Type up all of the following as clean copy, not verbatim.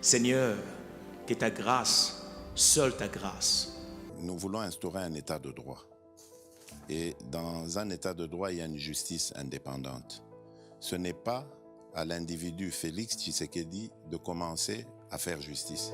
Seigneur, que ta grâce, seule ta grâce. Nous voulons instaurer un état de droit. Et dans un état de droit, il y a une justice indépendante. Ce n'est pas à l'individu Félix Tshisekedi de commencer à faire justice.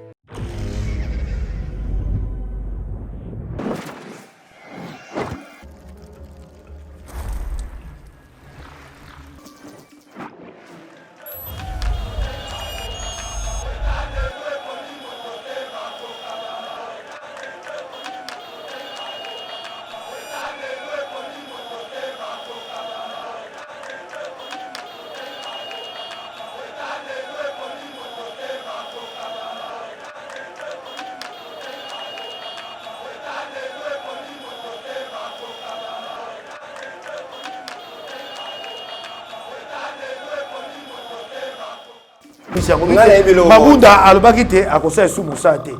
Mabunda alobaki te akosala esu mosala te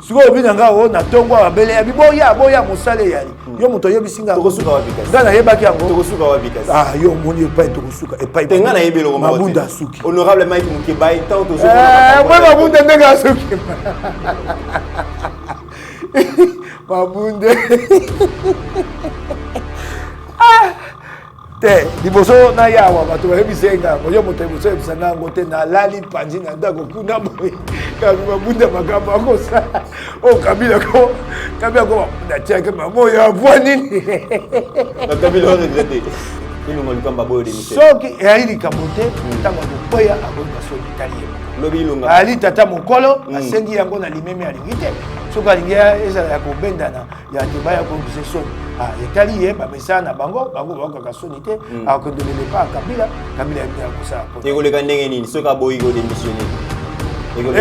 sikoyo obi na nga o na ntongo abele yabi boya mosala eyali yo moto oyebisi nga nga nayebaki yango yo omoni epai tokosuka epai mabunda asuki honorable Mike Mukebai tant moi mabunda ndenge asuki mabunda te liboso na yawa bato bayebisenga yo moto liboso yebisa nango te nalali panzi na ndako kuna boye kasi mabunda makambo akosala oyo kabila ko mabunda tiake mamoyo avwa nini soki eyali likambo te ntango akokwea akoyeba soki etali ye ali tata mokolo asengi yango na limeme alingi te soki alingi ezala ya kobendana ya deba ya koyebisa soni etali ye bamesala na bango bakokaka soni te akokendelele pa kabila ya kosala ekoleka ndenge nini soki aboyi kodémissionne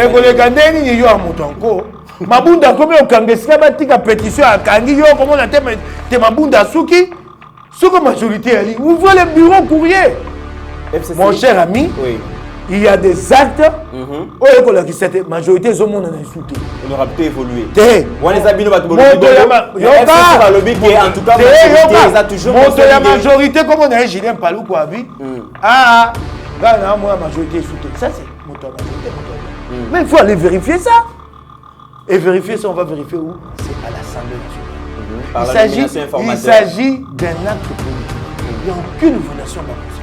ekoleka ndenge nini yo ya moto anko mabunda akomi okanga esika batika pétition akangi yo komona te mabunda asuki soki majorité yali ouvrez le bureau courrier mon cher ami il y a des actes où la majorité est au monde en insulté. On aura peut évolué. En tout cas, la majorité, comme on a Julien Palou quoi vie. Ah, là, moi, la majorité est insultée. Ça, c'est mon majorité. Mais il faut aller vérifier ça. Et vérifier ça, on va vérifier où? C'est à l'Assemblée nationale. Il s'agit d'un acte politique. Il n'y a aucune violation de la Constitution.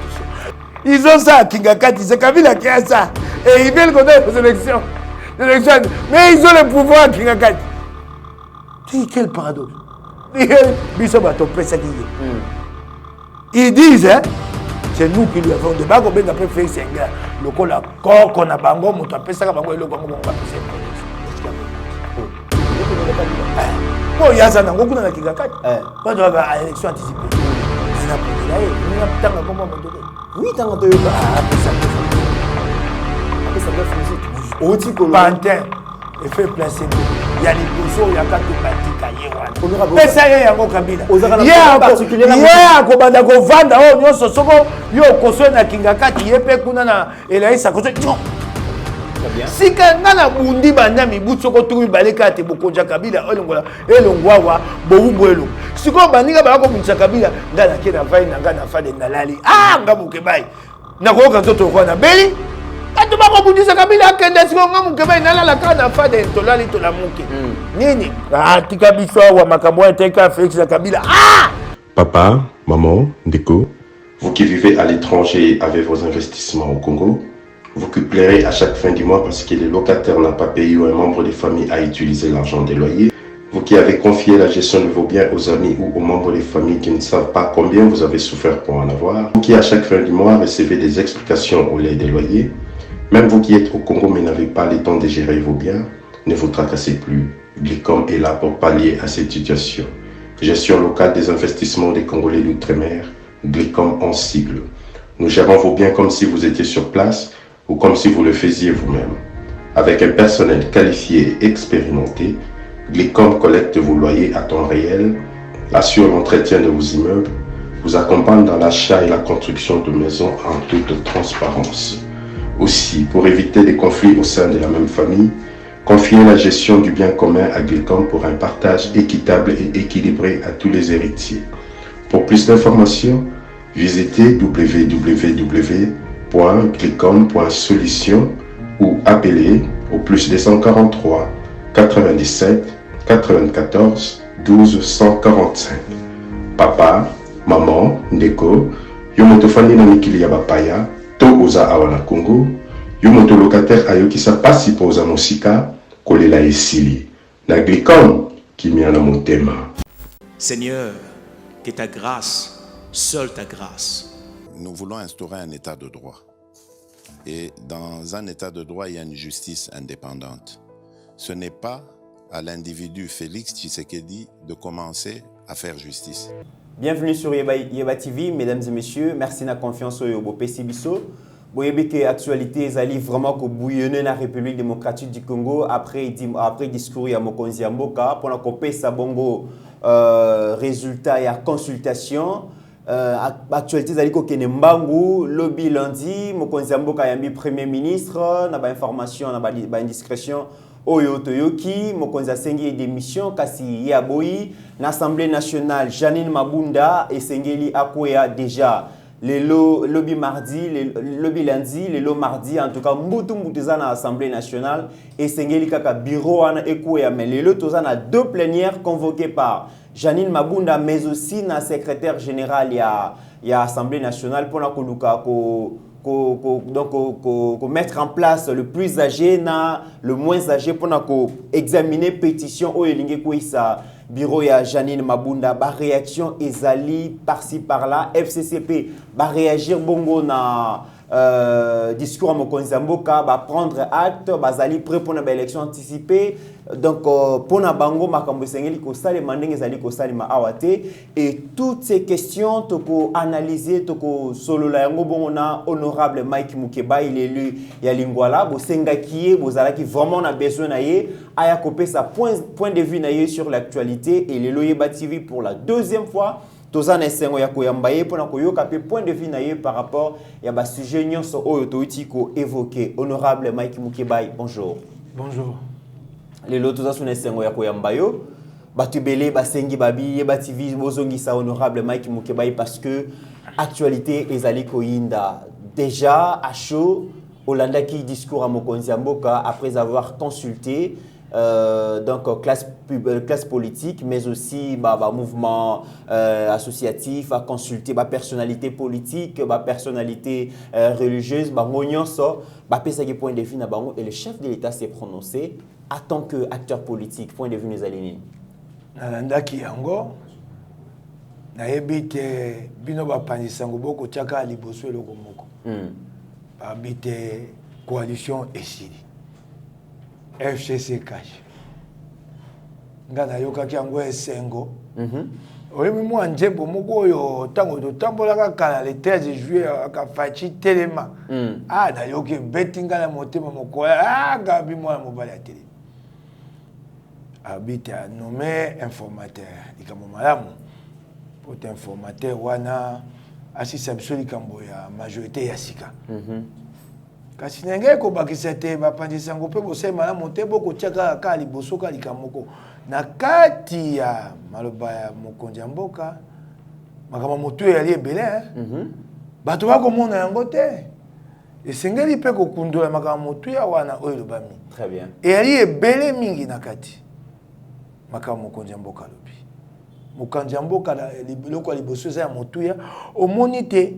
Ils ont ça à Kingakati, c'est Kabila qui a ça. Et ils veulent qu'on ait les élections. Mais ils ont le pouvoir à Kingakati. Quel paradoxe. Ils disent, hein, c'est nous qui lui avons de bago, mais après fait c'est un gars. Le col à corps qu'on a bango, mon tapé ça, bango et le bango, on va passer. Bon, il y a ça dans beaucoup dans la Kingakati. Quand on va à l'élection anticipée. Oui, t'as entendu Pantin, il fait placer. Il y a les bouchons, il y a quatre bâtis. Mais ça y est, il y a un Kabila. Il y a un Kobanda Govanda, oh, nous sommes yo koso na Kingakati, yepe kuna na elaisa koso. Si kana na bundi banda mibutso ko turi baleka te bokonja Kabila olongola elongwawa bowumwelo. Siko baninga ba ko muncha Kabila ngana kena vai na ngana fade nalali. Ngamuke bai. Na ko ka toto ko na beli. Atu ba ko bundisa Kabila kende siko ngamuke bai nalala kana fade tolali tolamuke. Nini? Tika biso wa makambo teka Félix Kabila. Papa, maman, Ndeko, vous qui vivez à l'étranger et avez vos investissements au Congo, vous qui pleurez à chaque fin du mois parce que les locataires n'ont pas payé ou un membre de famille a utilisé l'argent des loyers. Vous qui avez confié la gestion de vos biens aux amis ou aux membres des familles qui ne savent pas combien vous avez souffert pour en avoir. Vous qui à chaque fin du mois recevez des explications au lait des loyers. Même vous qui êtes au Congo mais n'avez pas le temps de gérer vos biens, ne vous tracassez plus. Glicom est là pour pallier à cette situation. Gestion locale des investissements des Congolais d'outre-mer, Glicom en sigle. Nous gérons vos biens comme si vous étiez sur place ou comme si vous le faisiez vous-même. Avec un personnel qualifié et expérimenté, Glicom collecte vos loyers à temps réel, assure l'entretien de vos immeubles, vous accompagne dans l'achat et la construction de maisons en toute transparence. Aussi, pour éviter des conflits au sein de la même famille, confiez la gestion du bien commun à Glicom pour un partage équitable et équilibré à tous les héritiers. Pour plus d'informations, visitez www.glicom.solution ou appelez au plus 243 97 94 12 145. Papa, maman, ndeko, yo moto fandi na mikili ya bapaya, to oza awa na Congo, yo moto locataire ayoki sa pasi poza mosika, kolela esili. Na glikon, kimia na motema. Seigneur, que ta grâce, seule ta grâce. Nous voulons instaurer un état de droit. Et dans un état de droit, il y a une justice indépendante. Ce n'est pas à l'individu Félix Tshisekedi de commencer à faire justice. Bienvenue sur Yeba TV, mesdames et messieurs. Merci de la confiance au Bopesi Bisso. Vous voyez que l'actualité est vraiment bouillonner la République démocratique du Congo après discours à Mokonzi Mboka pour couper sa bongo résultat et à consultation. Actualité est que Nembangu lobby lundi Mokonzi Mboka yambi premier ministre na ba information na ba indiscrétion oyo toyoki Mokonzi asengi démission kasi yaboyi l'Assemblée nationale Janine Mabunda et sengeli akoya déjà les lobby mardi, les lobby lundi, les lobby mardi, en tout cas, mbutu za na Assemblée nationale et sengeli kaka bureau ana ekoya mais les lotos na deux plénières convoquées par Janine Mabunda mais aussi na secrétaire général ya Assemblée nationale pour na koluka donc mettre en place le plus âgé na le moins âgé pour na examiner pétition au elinge ko isa bureau ya Janine Mabunda ba réaction ezali par-ci par-là FCCP ba réagir bongo na discours à Mokonzi Mboka ba prendre acte bazali prêt pour une élection anticipée donc pour na bango makambo sengeli ko sale mandenge ezali ko sale ma awate et toutes ces questions toko analyser toko solo la yango bongo na honorable Mike Mukeba il est élu ya Lingwala bo sengaki bozala qui vraiment a besoin na ye aya kopé sa point de vue na ye sur l'actualité et les Yeba TV pour la deuxième fois Tozana esengo ya koyambaye pona koyoka pe point de vue na ye par rapport ya ba sujet nyonso oyo toitiko évoqué. Honorable Mike Mukebai, bonjour. Bonjour. Les lotos asuna esengo ya koyambayo batubele basengi babi Yeba TV bozongi sa honorable Mike Mukebai parce que actualité ezali koyinda déjà à chaud Olanda qui discours à Mokonzi Mboka après avoir consulté donc classe politique mais aussi mouvement associatif à consulter personnalité politique personnalité religieuse point de vue et le chef de l'État s'est prononcé en tant qu'acteur politique point de vue les alignés nalandaki yango nayebi ke bino bapangisango boko tiaka liboso eloko moko babi te coalition esili FCC cash. Ngana yokaki yango esengo. Oyemi mwa njembo moko oyo tango totambolaka kala le 13 juillet akafachi telema. Ah na yoki betinga na motema mokola gabi mwa mobali ya télé. Habite a nommé informateur. Ikamo malamu. Pour informateur wana asisa biso likambo ya majorité ya sika. Kasi nenge ko bakisa te bapandisa ngo pe bosema na motebo ko tiaka ka liboso ka likamoko na kati ya maloba ya Mokonzi Mboka makama motu ya liebele bato bako mona yango te esengeli pe ko kundola makama motu ya wana oyo lobami très bien et ali ebele mingi na kati makama Mokonzi Mboka lobi Mokonzi Mboka la biloko liboso za motu ya omoni te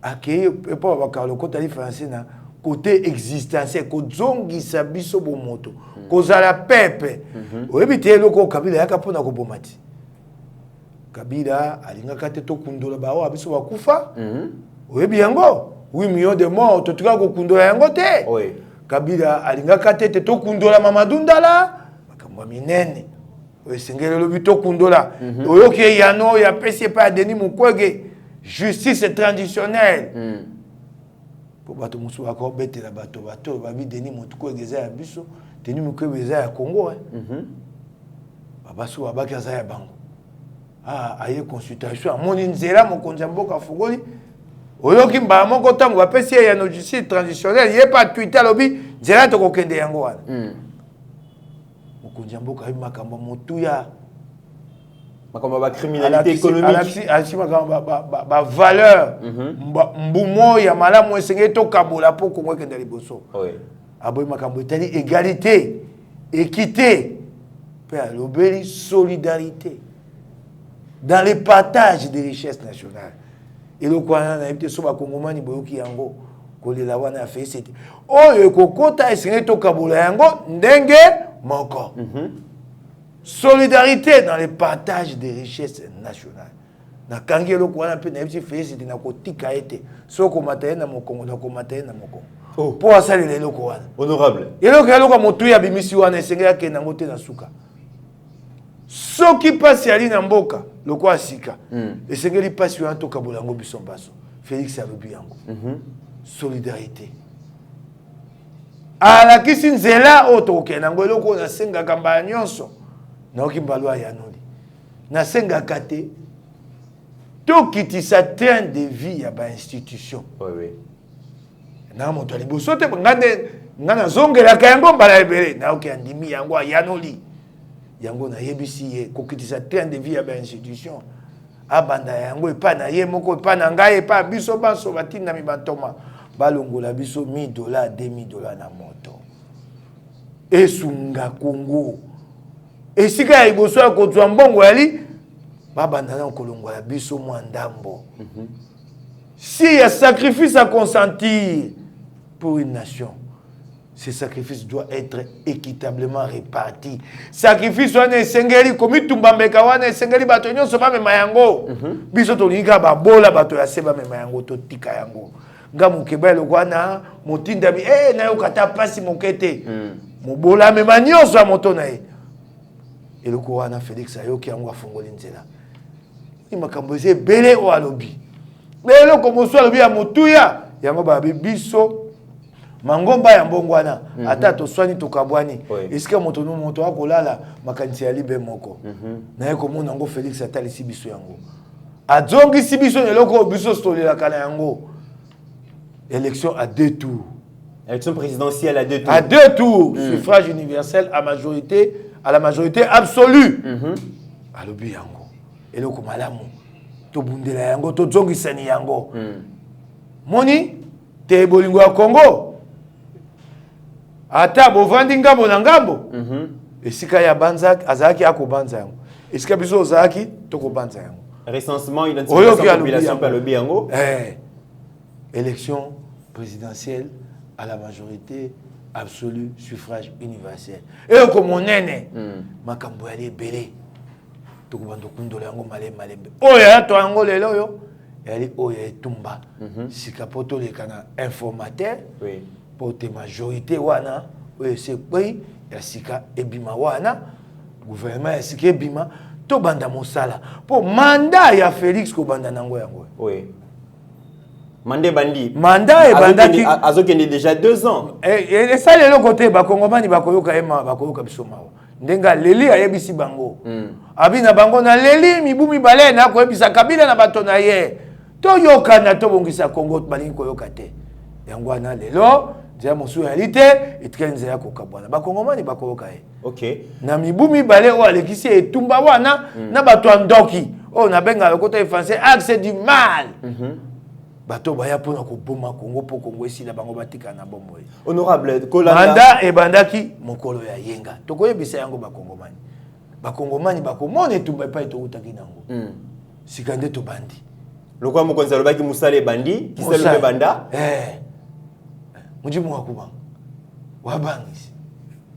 akeye pas bakalo kota li français na côté existentiel ko zongisa biso bomoto ko zala pepe oyebite loko Kabila yaka pona ko bomati Kabila alingaka te to kundola bawo abiso bakufa oyebi yango 8 millions de morts to tuka ko kundola yango te Kabila alingaka te to kundola Mamadou Ndala makambo minene oyesengele lobi to kundola oyoki yano ya pesi pa Denis Mukwege justice traditionnelle. Pour bato musu akor bete la bato babi Denis Mukwege za ya biso, Denis Mukwege za ya Congo Babasu abaki za ya bango. Aye consultation amoni nzela Mokonzi Mboka fugoli. Oyoki mba moko tango bapesi ya no justice traditionnelle, ye pa Twitter lobi nzela to kokende yango wana. Mokonzi Mboka makambo motuya Comme la criminalité économique. La valeur. Mboumo ya malamu esengeli to kabola po Congo kende liboso. Oui. Aboy makambo etali égalité, équité, l'obéli solidarité dans le partage des richesses nationales. Et le quoi na évité so ba kongomani boyoki yango kolela wana fait c'était. Oyo kokota esengeli to kabola yango ndenge moko. Solidarité dans le partage des richesses nationales. Na kangi lo kwa na pe na petit fait c'était na kotika été so ko mataye na mokongo na ko mataye na mokongo pour asali le loko wana honorable yelo ka loko motu ya bimisi wana esengela ke na ngote na suka soki pasi ali na mboka loko asika esengeli pasi wana to kabolango biso baso Félix alobi yango solidarité ala kisi nzela oto ke na ngolo ko na senga kamba nyonso na okimbalwa yanoli na senga kate to kitisa train de vie ya ba institution. Oui. Na moto liboso te ngana zongela kayango mbala ebele na oki andimi yango yanoli yango na yebisi ye ko kitisa train de vie ya ba institution abanda yango epa na ye moko epa na ngai epa biso baso batinda mi bantoma balongola biso $1000 $2000 na moto esunga Congo esika ya liboso ya kozwa mbongo yali babanda na kolongola biso mwa ndambo. Si il y a sacrifice à consentir pour une nation, ce sacrifice doit être équitablement réparti. Sacrifice wana esengeli komi tumbambeka wana esengeli bato nyonso bamema yango. Biso tolinga babola bato ya seba mema yango to tika yango. Nga mukeba lokwana motinda bi na yo kata pasi mokete. Mobola mema nyonso ya moto na ye. Eloko wana Félix ayoki yango afungoli nzela. Ni makambo eze bele o alobi. Lelo komoso alobi ya motuya yango babi biso mangomba ya mbongwana ata to swani to kabwani esika moto no moto akolala makanisi ya libe moko na ye komona ngo Félix atalisi biso yango azongi si biso eloko biso stolela kana yango élection à 2 tours élection présidentielle à 2 tours à 2 tours suffrage universel à la majorité absolue alobi yango eloko malamu to bundela yango to zongisani yango moni te bolingo ya Congo ata bovandi ngambo na ngambo esika ya banza azaki akobanza yango esika biso ozaki tokobanza yango recensement identification population pa lobi yango élection présidentielle à la majorité absolue suffrage universel et comme monene makambo ya lebele tokubando kundola yango malembe oya to yango lelo yo yali oya etumba sika poto lekana informateur pour te majorité wana oya se kwe ya sika ebima wana gouvernement ya sika ebima to banda mosala pour mandat ya Félix ko banda nango yango Mandé bandi. Mandat et bandaki. Azokende déjà 2 ans. Et ça le côté bakongomani bakoyoka ema bakoyoka bisoma. Ndenga leli ayebisi bango. Abina bango na leli mibu mibale na koyebisa kabila na bato na ye. To yoka na to bongisa Congo balingi koyoka te. Yango na lelo dia mosu réalité etkenze ya kokabwana. Bakongomani bakoyoka ye. OK. Na mibu mibale o alekisi etumba wana na bato andoki. O na benga le côté français axe du mal. Bato baya pona ko boma Congo po Congo esila bango batika na bombo. Honorable Kolanda Manda e bandaki mokolo ya yenga. Tokoyebisa yango bakongomani. Bakongomani bakomona etumba pa etokutaki nango. Sikande to bandi. Lokwa mokonzi alobaki musale bandi, kisalo be banda. Mujimu wakuba. Wabangisi.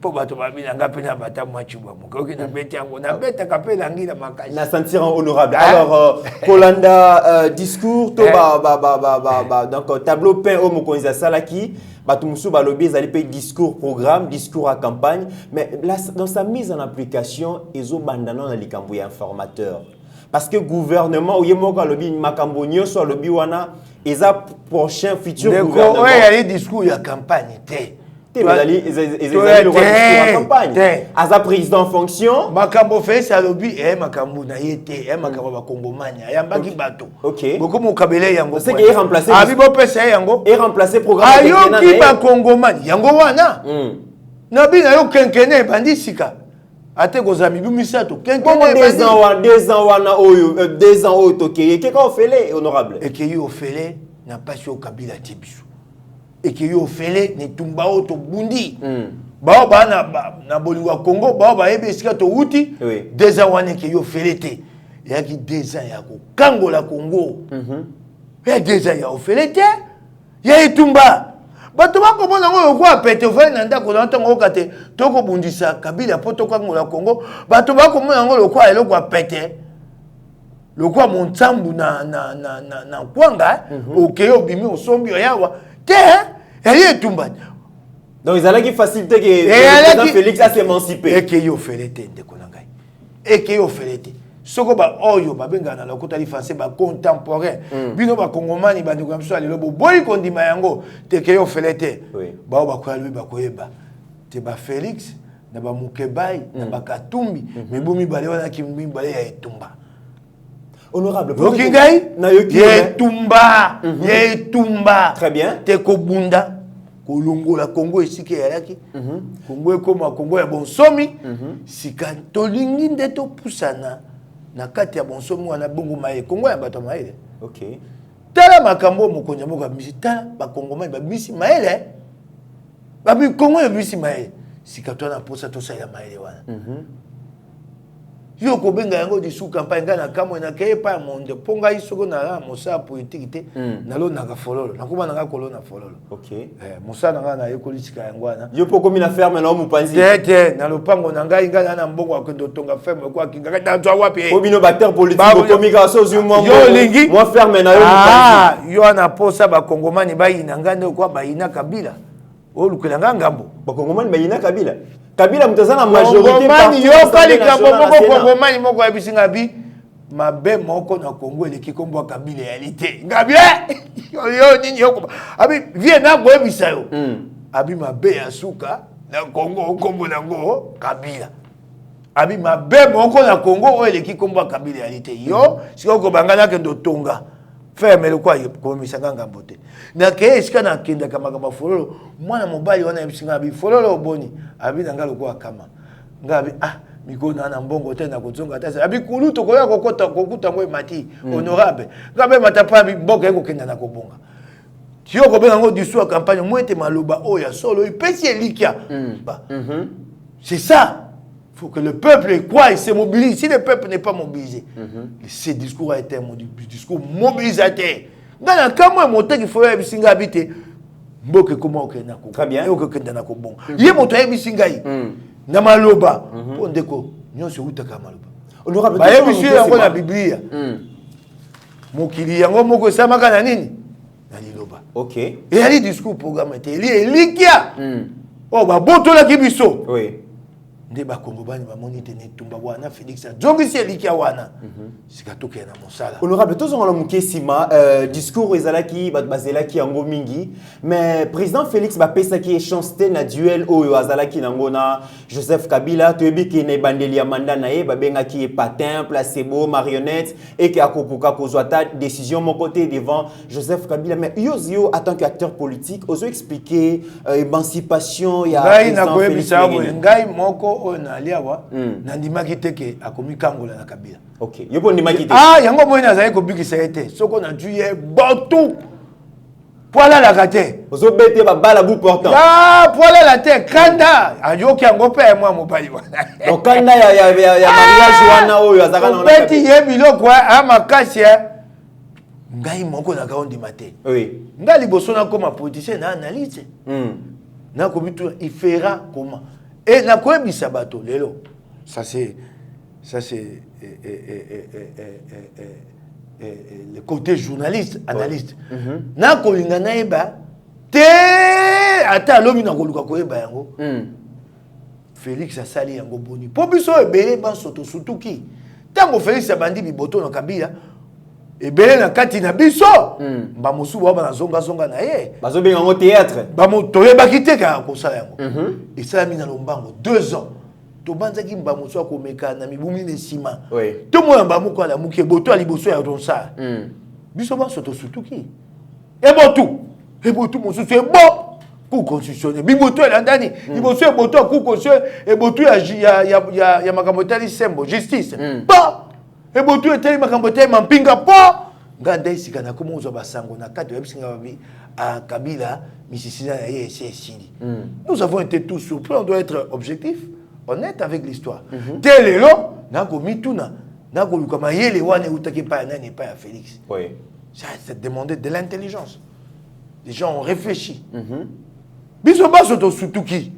Po bato babina ngape na bata mwachuba mokoki na beti yango na beta kapela ngila makaji. Na sentir honorable. Alors Kolanda discours to donc tableau peint au mokonzi salaki bato musu balobi ezali pe discours programme, discours à campagne, mais là, dans sa mise en application ezo bandana na likambo ya informateur. Parce que gouvernement ou yemoko alobi makambo nyonso alobi wana eza prochain futur gouvernement. Ouais, il y a des discours ya campagne té. Le campagne. As président en fonction. Makambo fait ça lobby makambo na yete makambo ba Congomania yambaki bato. OK. Beaucoup mo kabele yango. C'est qu'il est remplacé. Abibo pesa yango. Et remplacé programme. Ayo ki ba Congomania yango wana. Na bina yo kenkene bandi sika. ate kozami bumisato Comment 2 ans wana oyo 2 ans oyo tokeye keka ofele honorable ekeyi ofele na pasi o Kabila tibiso ekeyi ofele ne tumba o to bundi bao ba na bolingo Congo bao ba ebe esika to uti 2 ans wana ekeyi ofele te yaki 2 ans ya ko kangola Congo ya 2 ans ya ofele te ya etumba bato bakomona ngo kwa pete ofele na ndako na ntango okate toko bundisa Kabila poto kangola Congo bato bakomona ngo lokwa eloko pete lokwa montambu na kwanga okeyo bimi osombi yawa te yali etumba donc ils allaient faciliter que le président Félix a s'émanciper ekeyo ofele te ndeko na ngai ekeyo ofele te soko ba oyo babenga na lokota li français ba contemporain bino ba kongomani ba ndeko mso alelo boyi kondima yango tekeyo felete ba ba kwa lui ba koyeba te ba Félix na ba Mukebai na ba Katumbi mibumi bale wana kimbi bale ya etumba honorable Okingai na etumba etumba très bien te ko bunda kolongola Congo esike yalaki Congo ekoma Congo ya bonsomi sika tolingi nde to pusana na kati ya bonsomi wana bongo maye Congo ya bato maele OK tala makambo mokonja moko misi tala ba kongomani ba misi maele ba bi Congo ya misi maele sika to na posa to sa ya maele wana yo ko benga yango di sous campagne ngana kamo na ke pa monde ponga isoko na mosa politique te na lo na ka fololo na kuma na ka kolona fololo OK mosa na ngana yekolisika yango wana yo poko mina ferme na mu panzi tete na lopango na ngai ngana na mbongo akendo tonga ferme kwa kinga ka twa wapi ko bino batteur politique communication sur moi yo lingi moi ferme na yo mu panzi yo na posa ba kongomani bayina ngande kwa bayina Kabila o lukela ngambo ba kongomani bayina Kabila Kabila mtazana majorité Kongomani yo kali kambo moko Kongomani moko ebisinga bi mabe moko na Congo eleki kombo Kabila yalité ngabie yo nini yo abi vie na go ebisa yo abi mabe ya suka na Congo kombo nango Kabila abi mabe moko na Congo o eleki kombo Kabila yalité yo siko bangana ke ndo tonga ferme le kwa komisanga ngambo te na ke esika na kenda kama fololo mwana mobali wana ebisinga bi fololo boni abi nanga lokwa kama ngabi mikona na mbongo te na kozonga ta abi kuluto koya kokota kokuta ngwe mati honorable ngabe matapa bi mboka eko kenda na kobonga tio ko benga ngo disu a campagne mwete maloba oya solo ipesi elikia c'est ça. Il faut que le peuple croie et se mobilise. Si le peuple n'est pas mobilisé, ce discours a été un discours mobilisateur. Dans le cas où il faut habiter, très bien. Il y a monté Bisingaï. Namaloba. On déco. Nous sommes tous Kamaloba. Honorable, il y a la Bible. Mokili yango moko samaka na nini? Na liloba. OK. Et il y a des discours programmés. Il y a likia. Oh ba boto la kibiso. Oui. Nde ba kongobani ba monite ne tumba wana Félix zongi si likia wana sikatoke na mosala honorable tous on a muké sima discours ezalaki bat bazelaki yango mingi mais président Félix ba pesa ki échangeté na duel oyo azalaki nango na Joseph Kabila toyebi ki ne bandeli ya mandat na ye ba benga ki patin placebo marionnette et ki akopuka kozwa ta décision mon côté devant Joseph Kabila mais yo en tant qu'acteur politique oso expliquer émancipation ya président Félix ngai moko na liawa na ndimaki teke akomi kangola na Kabila. OK. Yo bon ndimaki teke. Yango moyo na zali ko bikisa ete. Soko na juye botu. Poala la kate. Ozo bete ba bala bu portant. Poala la te kanda. Ayoki yango pe moi mobali wana. Donc kanda ya mariage wana oyo azaka na. Beti ye biloko amakasi ngai moko na kaondi mate. Oui. Ngai liboso na koma politicien na analyse. Na komitu il fera comment. Et la koebisa bato lelo ça c'est le côté journaliste analyste na kolinga na eba te ata lobi na koluka koyeba yango Félix asali yango boni po biso ebele ba soto sutuki tango Félix abandi biboto na Kabila ebele na kati na biso ba mosu ba na zonga na ye bazo benga ngo théâtre ba mo toyeba kiteka ko sala yango et ça mina lombango 2 ans to banzaki mba mosu akomeka na mibumi ne sima to mo mba moko ala muke boto ali boso ya ronsa biso ba soto sutuki e botu mosu c'est bon Cour constitutionnelle. Biboto elandani. Biboto eboto cour constitutionnelle. Eboto ya makamotali sembo justice. Pas. Eboto etali makamotali mampinga pas. Nganda isika na komo zo basango na kati webisinga babi à Kabila misisina ya yesili. Nous avons été tous surpris, on doit être objectif, honnête avec l'histoire. Tel est là, na ko mituna, na ko lukama yele wane utaki pa nani pa ya Félix. Oui. Ça c'est demander de l'intelligence. Les gens ont réfléchi. Biso baso to sutuki.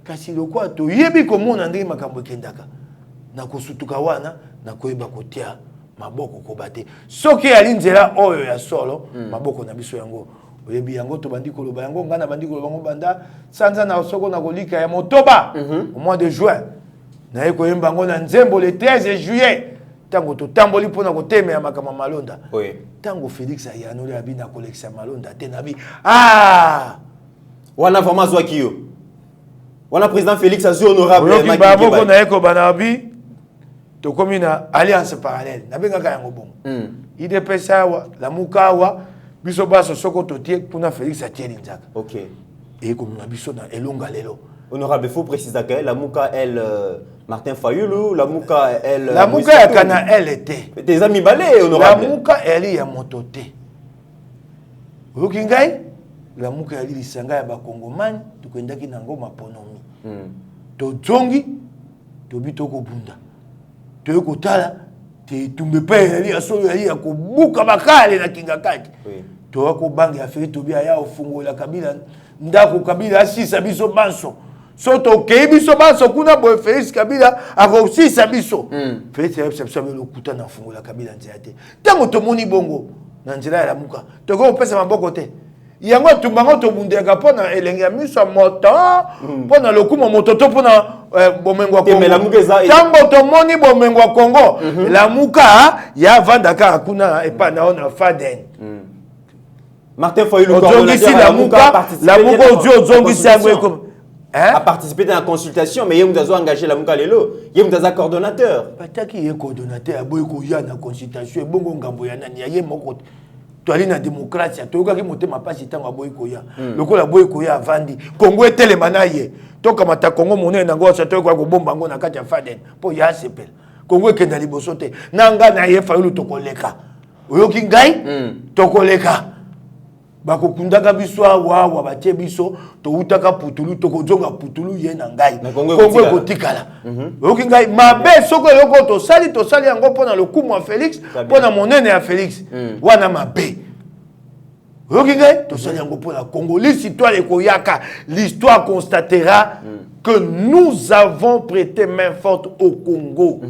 Kasi lokwa to yebi ko mona ndenge makambo kendaka. Na ko sutuka wana na ko yeba ko tia maboko ko bate. Soki ali nzela oyo ya solo, maboko na biso yango. Oyebi yango to bandi ko loba yango ngana bandi ko loba ngo banda sanza na soko na kolika ya motoba au mois de juin. Na yeko yemba ngo na nzembo le 13 juillet. Tango to tamboli pona ko teme ya makama malonda. Oui. Tango Félix ayanoli abi na collection malonda te nabi. Ah! Wana vraiment zwa kiyo. Wana président Félix azui honorable na Bamoko na yeko banabi. To komi na alliance parallèle. Na benga yango bon. IDPS wa la mukawa biso baso soko to tie pona Félix atieli nzaka. OK. Et comme na biso na elonga lelo. Honorable, il faut préciser que la Mouka, elle, Martin Fayoulou, la Mouka, elle... La Mouka, elle était. Tes amis balais, honorable. La Mouka, elle est à mototé. Rukingai, la Mouka, elle est l'isanga ya bakongomani, tu kwendaki nango maponomi. To zongi, to bitoko bunda. To yoko tala, te tumbe pe, elle est à solo, elle est à kobuka bakale na kingakati. To wako bangi ya feri, to bia ya ofungo la Kabila, ndako Kabila, asisa biso banso. Soto kebiso baso kuna boy Félix Kabila akosi sabiso. Félix Kabila le kuta na fungo la Kabila nziate. Tango to moni bongo na nzela ya muka. To ko pesa maboko te. Yango tumbango to bundeka pona elenge miso moto pona lokuma moto to pona bomengo wa Kongo. Tango to moni bomengo wa Kongo. La muka ya vandaka kuna epa na ona Faden. Martin Fayoulou la muka ozongi sangwe comme a participé dans la consultation, mais il y a engagé la Mouka Lelo. Il y a un coordonnateur. Pataki est coordonnateur. Il y a une consultation. Il y a une démocratie. Il y a une démocratie. Il y a une Congo est télémanaye. Donc, quand tu as Congo, mon nez, tu as bomba na kati ya Faden. Pour ya sepel. Congo est dans les bosote. Nanga na ye Fayoulou tokoleka. Oyoki ngai tokoleka. Bako kundaka biso wa batie biso to utaka putulu to kozonga putulu ye na ngai Kongo kotikala oki ngai mabe soko yoko to sali yango pona le kumu ya Félix pona monene ya Félix wana mabe oki ngai to sali yango pona Congo l'histoire ekoyaka l'histoire constatera que nous avons prêté main forte au Congo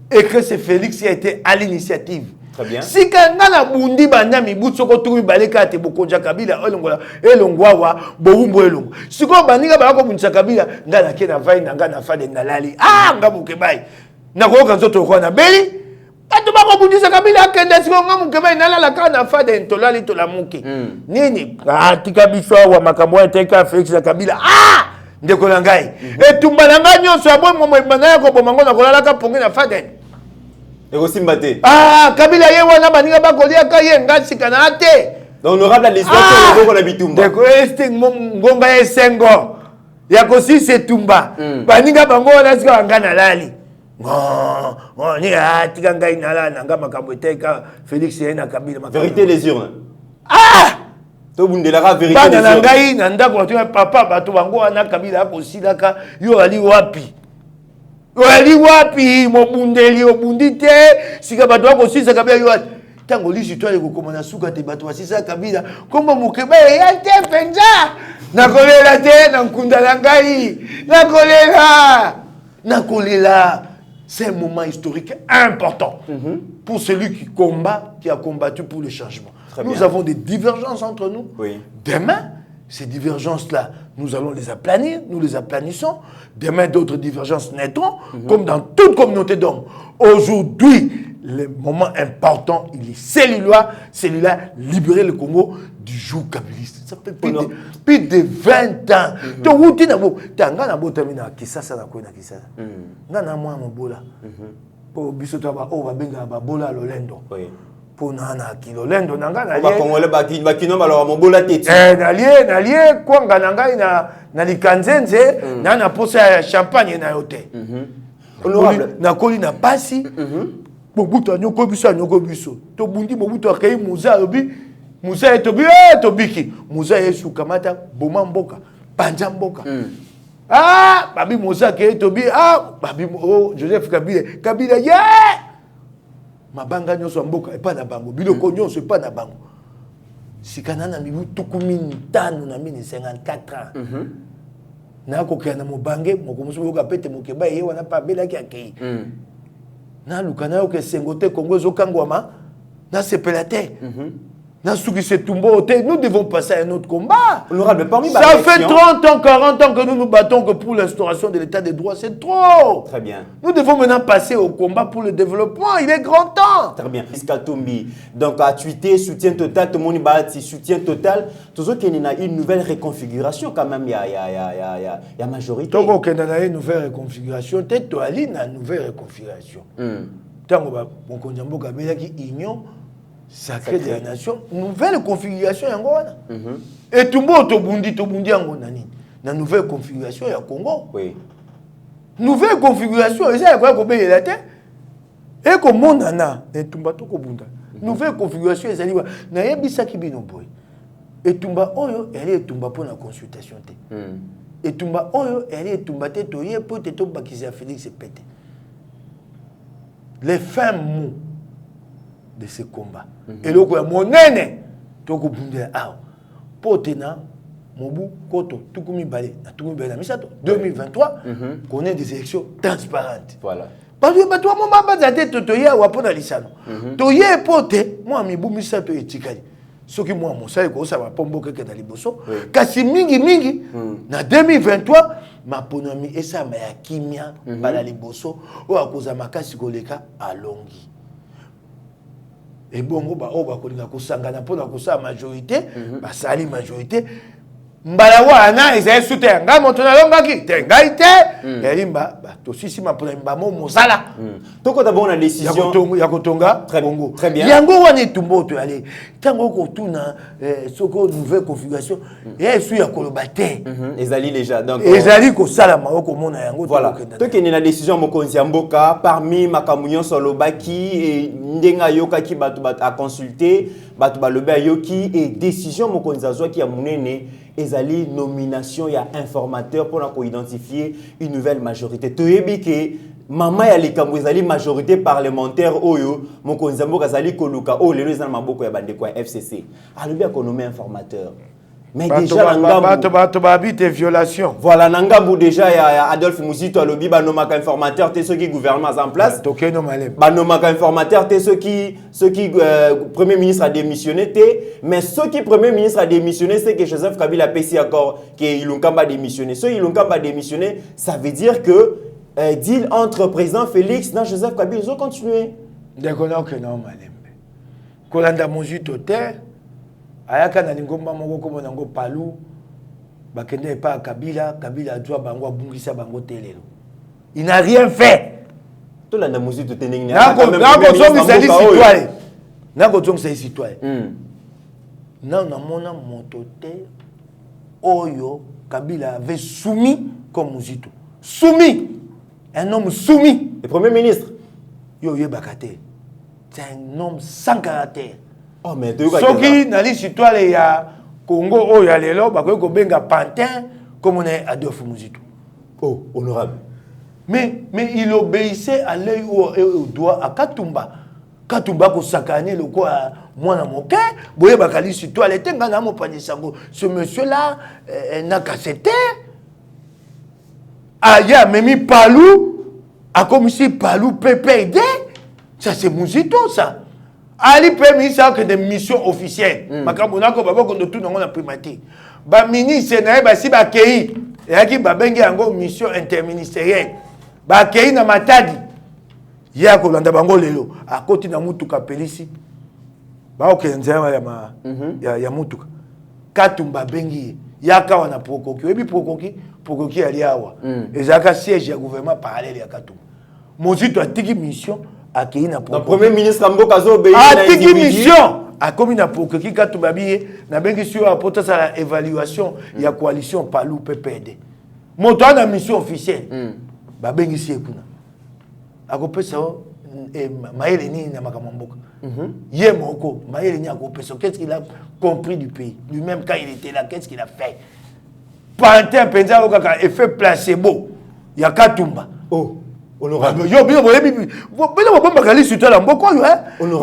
et que c'est Félix qui a été à l'initiative. Très bien. Si kangana bundi banyami butsoko turi baleka te bokonja Kabila elongola elongwawa boumbo elongo. Siko baninga ba ko bunisa Kabila ngana kena vai na ngana fade ngalali. Ah ngamuke bai. Na ko kanzoto ko na beli. Atu ba ko bundisa Kabila kenda siko ngamuke bai nalala kana fade ntolali to la muke. Nini? Atika biso wa makambo eteka Félix na Kabila. Ah! Ndeko na ngai. Etumba na ngai nyonso ya bomo mbana ya ko bomango na kolala ka pongi na fade. Ah, Kabila ye wana baninga bakolia ka ye ngasi kana ate. Honorable l'histoire ko na bitumba. De ko este ngomba esengo. Ya ko si se tumba. Baninga bango wana sika ngana lali. Ni atika ngai nala nanga makambo eteka Félix na Kabila makambo. Vérité les urnes. Ah! To bundelaka vérité les urnes. Bana ngai na ndako tu papa bato bango wana Kabila ko silaka yo ali wapi? Wali wapi mobundeli obundite sika bato wako sisa Kabila yo tango lisi toi ko komona suka te bato wasisa Kabila kombo mukeba ya te penza na kolela te na nkunda na ngai na kolela c'est un moment historique important pour celui qui combat qui a combattu pour le changement. Nous avons des divergences entre nous. Oui. Demain ces divergences-là, nous allons les aplanir, nous les aplanissons. Demain, d'autres divergences naîtront, comme dans toute communauté d'hommes. Aujourd'hui, le moment important, il est celui-là, libérer le Congo du joug kabiliste. Ça fait plus de 20 ans. Donc, tu as un Kisasa na Kisasa. Tu as un Bola. Pour Bissotaba, oh, Babenga, Bola, Lolendo. pour nana kilo lendo nanga na ba congolais ba kino ba lo mobola teti na lié kwanga nanga na likanzenze na posa champagne na yote honorable na koli na pasi bobuto anyoko biso to bundi bobuto akei muza obi muza etobi tobiki muza yesu kamata boma mboka panja mboka babi muza ke tobi babi Joseph Kabila mabanga nyonso mboka epa na bango biloko nyonso epa na bango sikana na mibu tukumi ntano na 54 ans na kokena mobange mokomusu yoka pete mokeba ye wana pa belaki akei na lukana yo ke sengote Congo zokangwama na sepelate na suki se tumbo te. Nous devons passer à un autre combat. Honorable, parmi ça fait 30 ans, 40 ans que nous nous battons que pour l'instauration de l'état de droit, c'est trop. Très bien. Nous devons maintenant passer au combat pour le développement. Il est grand temps. Très bien. Pascal Tombi, donc à tweeter, soutien total, tout le monde bâti, soutien total. Toujours qu'il y a une nouvelle réconfiguration quand même, il y a majorité. Donc qu'il y a une nouvelle réconfiguration, peut-être qu'il y a une nouvelle réconfiguration. Tant que mon Kabila qui union sacré de la nation, nouvelle configuration yango wana. Et tout monde tobundi yango nani. Na nouvelle configuration ya Congo. Oui. Nouvelle configuration, et ça y a quoi qu'on paye la tête. Et comme mon nana, et tumba to ko bunda. Nouvelle configuration ezali wa na yebisa ki bino boy. Et tumba oyo elle est tumba pour la consultation té. Et tumba oyo elle est tumba té to yé pour te to bakisa Félix pété. Les fins mots de ce combat. Et le coup, mon nene, toko bundela ah, potena, mobu koto, tukumi balé, na tukumi balé, misato 2023, qu'on ait des élections transparentes. Voilà. Parce que toi, mon maman zate totoya ou apona lisano. Toye pote, moi mibu misato etikali. Ce qui moi mon ça ko ça va pombo keke na liboso. Kasi mingi na 2023 ma ponomi esa ma ya kimia bala liboso o akoza makasi koleka alongi. Et bon, la majorité, la majorité, mbalawana ezali soutien nga moto na longaki te ngai te elimba to sisi mapula mo mosala toko d'abord na décision ya kotonga Congo très bien yango wana tumbo to aller tango ko tuna soko nouvelle configuration et su ya koloba te ezali déjà donc ezali ko sala mako mona yango voilà toke ni na décision mokonzi mboka parmi makamunyo solobaki et ndenga yoka ki batu a consulter batu baloba yoki et décision mokonzi azwa ki ya munene ezali nomination ya informateur pour identifier une nouvelle majorité. Toyebi ke mama ya likambo ezali majorité parlementaire oyo mokonzi mboka ezali koluka o lelo ezali maboko ya bandeko ya FCC. Alobi akonomé informateur. Mais déjà bato habite violation. Voilà nangambu déjà ya Adolphe Muzito alobi ba nomaka informateur te ceux qui gouvernement en place. Tokeno malem. Ba nomaka informateur te ceux qui premier ministre a démissionné te mais ceux qui premier ministre a démissionné c'est que Joseph Kabila pesi encore que Ilunkamba démissionné. Ceux Ilunkamba démissionné, ça veut dire que deal entre président Félix et Joseph Kabila ils ont continué. D'accord que non malem. Kolanda Muzito te ayaka na lingomba moko ko monango palu bakende pa Kabila doit bango bungisa bango telelo il n'a rien fait to la musique de tening nako zong c'est citoyen non na mona motote oyo Kabila avait soumis comme Muzito soumis un homme soumis le premier ministre yo yebakate c'est un homme sans caractère. Oh mais soki nali citoyen ya Congo oyo ya lelo bakoki kobenga pantin comme on est Adolphe Muzito. Oh honorable. Mais il obéissait à l'œil au doigt à Katumba. Katumba ko sakane le quoi mwana moke boye bakali citoyen était ngana mo panisango. Ce monsieur là n'a qu'à se taire. Aya memi Palou a comme si Palou PPD. Ça c'est Muzito ça. Ali premier ça que des missions officielles. Makambo nako babo ko tout na primaté. Ba ministre na ba si ba kei et qui ba bengi yango mission interministérielle. Ba kei na matadi. Ya ko landa bango lelo a koti na mutuka pelisi. Ba o kenza ya mutuka. Katumba bengi ya kawa na prokoki. Ebi prokoki ali awa. Ezaka siège ya gouvernement parallèle ya Katumba. Mozito a tiki mission akei na le premier ministre Mboka Zobe atiki mission akomi na pokoki katubabi na bengi sur apporter sa évaluation ya coalition Palou PPD moto na mission officielle ba bengi si ekuna akopesa maele nini na makambo mboka ye moko maele ni akopesa qu'est-ce qu'il a compris du pays lui-même quand il était là qu'est-ce qu'il a fait pantin penza okaka effet placebo ya Katumba honorable. Mais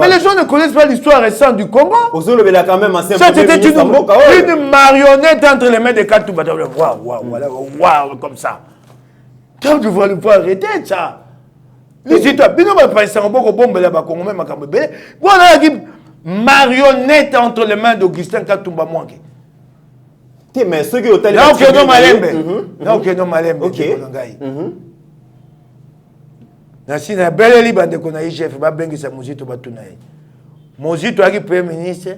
les gens ne connaissent pas l'histoire récente du Congo. Ça, c'était une marionnette entre les mains de Katumba. Waouh, comme ça. Donc, tu vas arrêter ça. Marionnette entre les mains d'Augustin Katumba Mwangi. Mais ceux qui ont été Nasina belle libande ko na chef ba bengisa Muzito batuna ye. Muzito aki premier ministre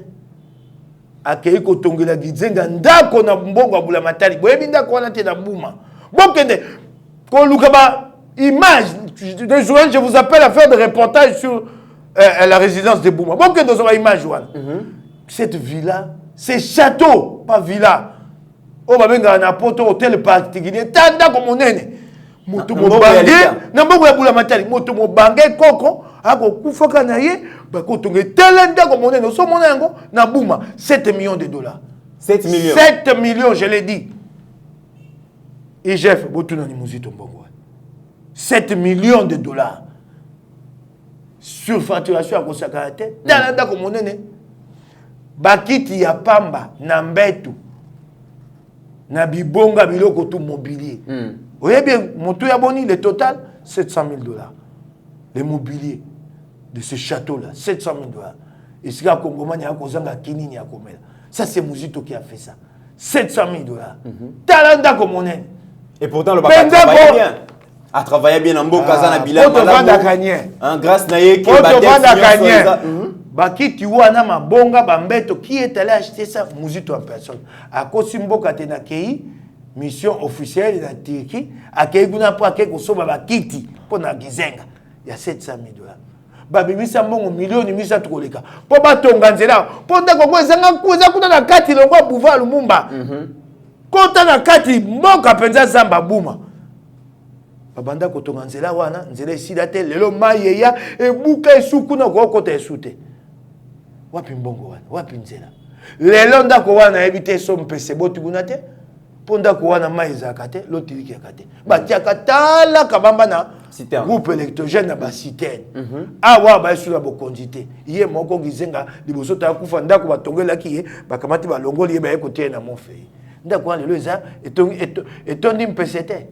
akei ko tongela gizenga ndako na mbongo abula matali. Boyebi ndako wana te na buma. Bokende ko luka ba image de journée je vous appelle à faire des reportages sur la résidence de Bouma. Bokende so ba image wana. Cette villa, c'est château, pas villa. O ba benga na poto hôtel particulier tanda ko monene. Moto mobange na mbongo ya bula matali moto mobange koko ako kufaka na ye bako tonge telenda ko monene so mona yango na buma 7 millions de dollars 7 millions 7 millions je l'ai dit et chef botuna ni Muzito mbongo 7 millions de dollars sur facturation à kosakate telenda ko monene bakiti ya pamba na mbetu na bibonga biloko tout mobilier vous voyez bien, mon tout abonné, le total, 700 000 $. Le mobilier de ce château-là, 700 000 $. Et ce qu'il Congomani, il y a Kinini à Komela. Ça, c'est Muzito qui a fait ça. 700 000 $. Talanda comme on est. Et pourtant, le papa travaillait bien. A travaillé bien en Bokaza, na Bila, grâce à Yé, qui a Baki Tiwana Mabonga, Bambeto, qui est allé acheter ça, Muzito en personne. À Kosimboka Tenakei, mission officielle de la Turquie, à Keiguna pour Kekosoba Bakiti, pour la Gizenga, il y a 700 000 $. Babimisa mbongo milioni misa tukoleka. Po batonga nzela, po ndako kwa zanga kuza kuna na kati longwa pouvoir Lumumba. Kota na kati mboka penza zamba buma. Babanda kotonga nzela wana, nzela isida te lelo mayeya ebuka esukuna kwa kota esute. Wapi mbongo wana, wapi nzela. Lelo ndako wana ebite so mpese botu bunate. Ponda kuwana maiza kate lotiriki yakate batiaka tala kabamba na groupe électrogène na ba citerne awa ba sula bokonzi te ye moko gizenga liboso ta kufa ndako batongelaki ye bakamati balongoli ye ba ekote na mofe ndako wana lelo eza etondi mpesete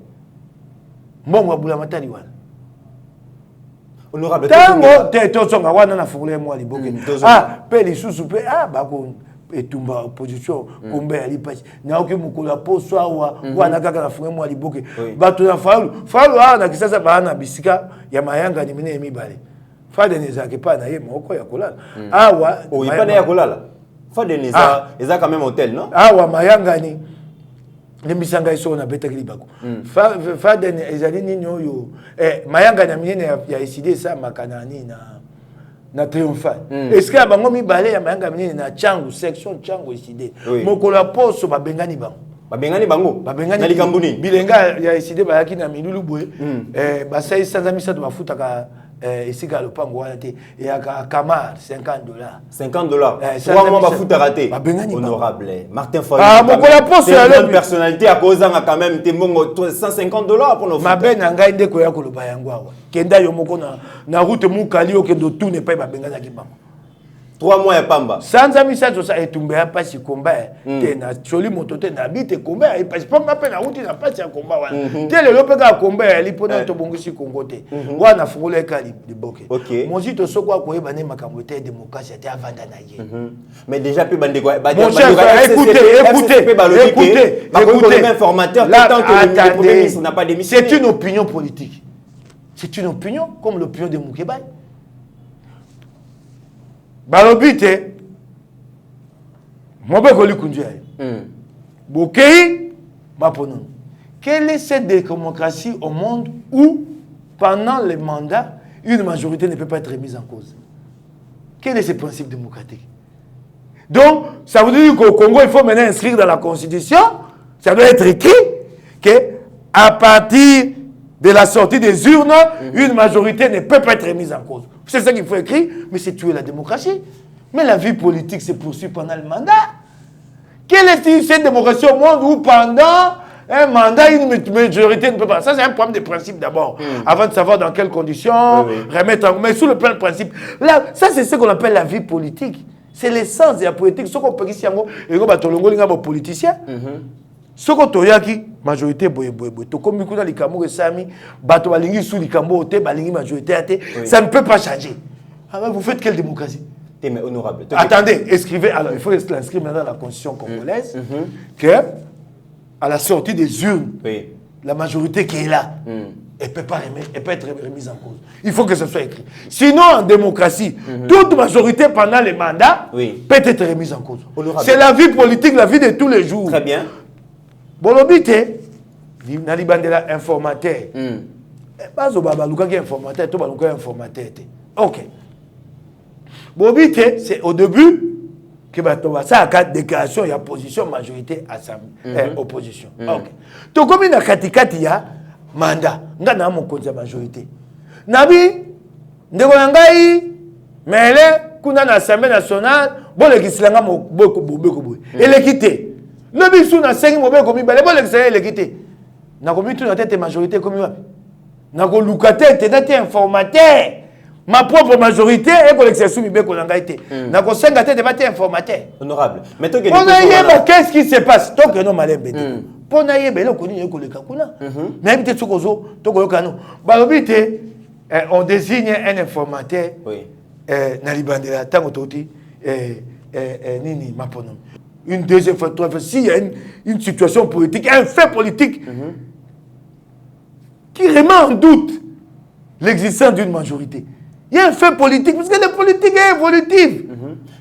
mbongo abula matali wana honorable tango te tozonga wana na fungule mwa liboke pe lisusu pe bako etumba opposition kombe ya lipasi na oki mukula poso awa wana kaka na funge mwa liboke bato na faulu na kisasa bana bisika ya mayanga ni mine mibale fade nezake pa na ye moko ya kolala awa oyipana ya kolala fade neza eza quand même hôtel non awa mayanga ni nembisanga iso na betaki libako fade ezali nini oyo mayanga na mine ya eside sa makanani na triomphal est-ce que bango mibale ya mayanga minene na changu section changu eside mokolo ya poso babengani bango na likambo nini bilenga ya eside bayaki na milulu boye basai sanza misato bafutaka esika lopango wana te ya Kamar $50 3 mois bafutaka te honorable Martin Fayulu mokolo ya poso ya une personnalité à cause quand même tembongo $150 pour nos mabe na ngai ndeko ya koloba yango awa kenda yo moko na route mukali okendo tout ne pas babengaki bango 3 mois ya pamba sanza misato sa etumbe ya pasi komba te na choli moto te na bite komba ya pasi ponga pe na route na pasi ya komba wana te lelo pe ka komba ya lipona to bongisi Kongo te wana fungula ka liboke Muzito soko akoyeba ne makambo te démocratie te avanda na ye mais déjà pe bande quoi écoutez informateur tant que le premier ministre n'a pas démissionné c'est une opinion politique c'est une opinion comme l'opinion de Mukebai balobite mobeko likundia bokei maponon quelle est cette démocratie au monde où pendant les mandats une majorité ne peut pas être remise en cause. Quel est ce principe démocratique? Donc, ça veut dire qu'au Congo, il faut maintenant inscrire dans la Constitution, ça doit être écrit, qu'à partir de la sortie des urnes, une majorité ne peut pas être remise en cause. C'est ça qu'il faut écrire, mais c'est tuer la démocratie. Mais la vie politique se poursuit pendant le mandat. Quelle est cette démocratie au monde où pendant un mandat, une majorité ne peut pas... Ça, c'est un problème de principe d'abord. Avant de savoir dans quelles conditions, remettre en... Mais sous le plan de principe. Là, ça, c'est ce qu'on appelle la vie politique. C'est l'essence de la politique. Ce qu'on peut dire, c'est que les politiciens, ce qu'on peut dire, majorité, comme nous avons les Camerounais, ça ne peut pas changer. Alors, vous faites quelle démocratie? Mais honorable. Attendez, écrivez. Alors, il faut l'inscrire maintenant dans la Constitution congolaise que, à la sortie des urnes, la majorité qui est là, elle ne peut pas être remise en cause. Il faut que ce soit écrit. Sinon, en démocratie, toute majorité pendant les mandats peut être remise en cause. C'est la vie politique, la vie de tous les jours. Très bien. Bolobité, Nali Bandela informateur. Pas au Babalouka qui est informateur, tout Babalouka est informateur. Ok. Bolobité, c'est au début que ça a quatre déclarations, il y a position, majorité, opposition. Ok. Donc, comme il y a katikati, il y a mandat. Il y a une majorité. Nabi, Ndegolangai, mais là, quand on a l'Assemblée nationale, bon, les Gislanga, beaucoup. Et l'équité. Le bisou na 5 mauvais comme il bon l'équité. Na commis tout na tête majorité comme il na ko lukate te informateur. Ma propre majorité est que l'exercice mi ko nanga été. Na ko senga tête ba informateur. Honorable. Mais toi qu'est-ce qui se passe? Donc non malembe. Pour na yeba le koni ko le kakuna. Même te tsokozo to ko kano. Ba lobité on désigne un informateur. Oui. Na libandela tango toti nini maponom. Une deuxième fois, troisième fois, s'il y a une situation politique, un fait politique qui remet en doute l'existence d'une majorité. Il y a un fait politique, parce que la politique est évolutive.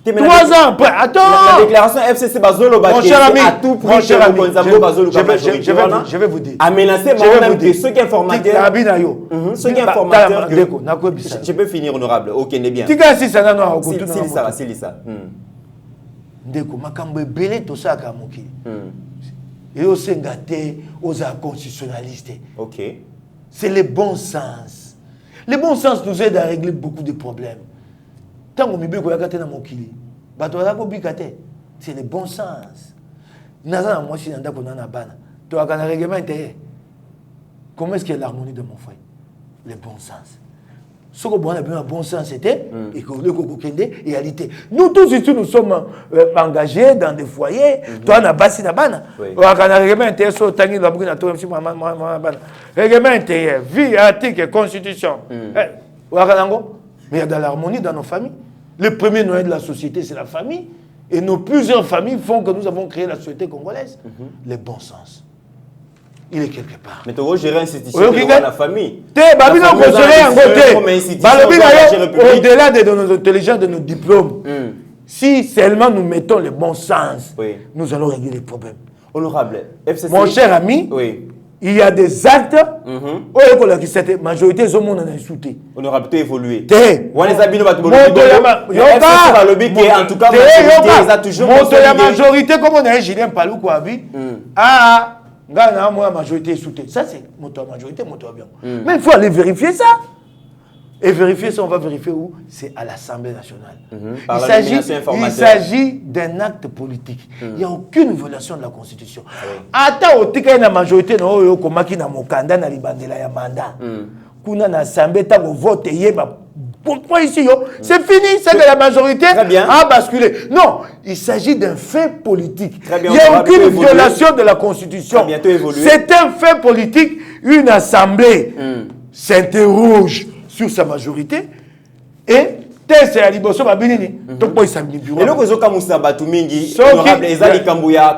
3 ans après, attends. La déclaration FCC Bazolo mon cher ami, à tout prix, je vais vous dire. À menacer ceux qui informateurs. Ceux qui informateurs. Je peux finir, honorable. Ok, n'est bien. C'est ça. Ndeko makambo ebele to saka mokili. Et au sengate aux constitutionnalistes. OK. C'est le bon sens. Le bon sens nous aide à régler beaucoup de problèmes. Tant qu'on mibeko yakate na mokili. Bato ko bikate. C'est le bon sens. Naza moi si nanda ko na bana. To akana règlement intérieur. Comment est-ce qu'il y a l'harmonie de mon frère? Le bon sens. Ce que bon sens c'était et que le réalité. Nous tous ici nous sommes engagés dans des foyers. Toi na basi na bana. Règlement intérieur so tangi la bouki na to MC bana. Règlement intérieur, vie, article, constitution. Mais il y a de l'harmonie dans nos familles. Le premier noyau de la société c'est la famille et nos plusieurs familles font que nous avons créé la société congolaise. Le bon sens. Il est quelque part. Mais tu vas gérer l'institution de la famille. Au-delà de nos intelligences, de nos diplômes, si seulement nous mettons le bon sens, nous allons régler les problèmes. Honorable, FCC. Mon cher ami, il y a des actes où cette majorité de monde a insulté. Honorable, tu as évolué. En tout cas, la majorité, comme on a un Julien Palou Kouabi, la majorité est soutenue. Ça, c'est la majorité, bien. Mais il faut aller vérifier ça. Et vérifier ça, on va vérifier où? C'est à l'Assemblée nationale. Il s'agit d'un acte politique. Il n'y a aucune violation de la Constitution. Attends, il y a une majorité qui a un mandat. Kuna na Assemblée, tant qu'on vote, pourquoi ici, c'est fini, c'est que la majorité a basculé. Non, il s'agit d'un fait politique. Il n'y a aucune violation de la Constitution. C'est un fait politique. Une Assemblée s'interroge sur sa majorité et test ya liboso babinini toko isamni bureau. Et le kozoka Moussa Batumingi honorable Ezali Kambuya,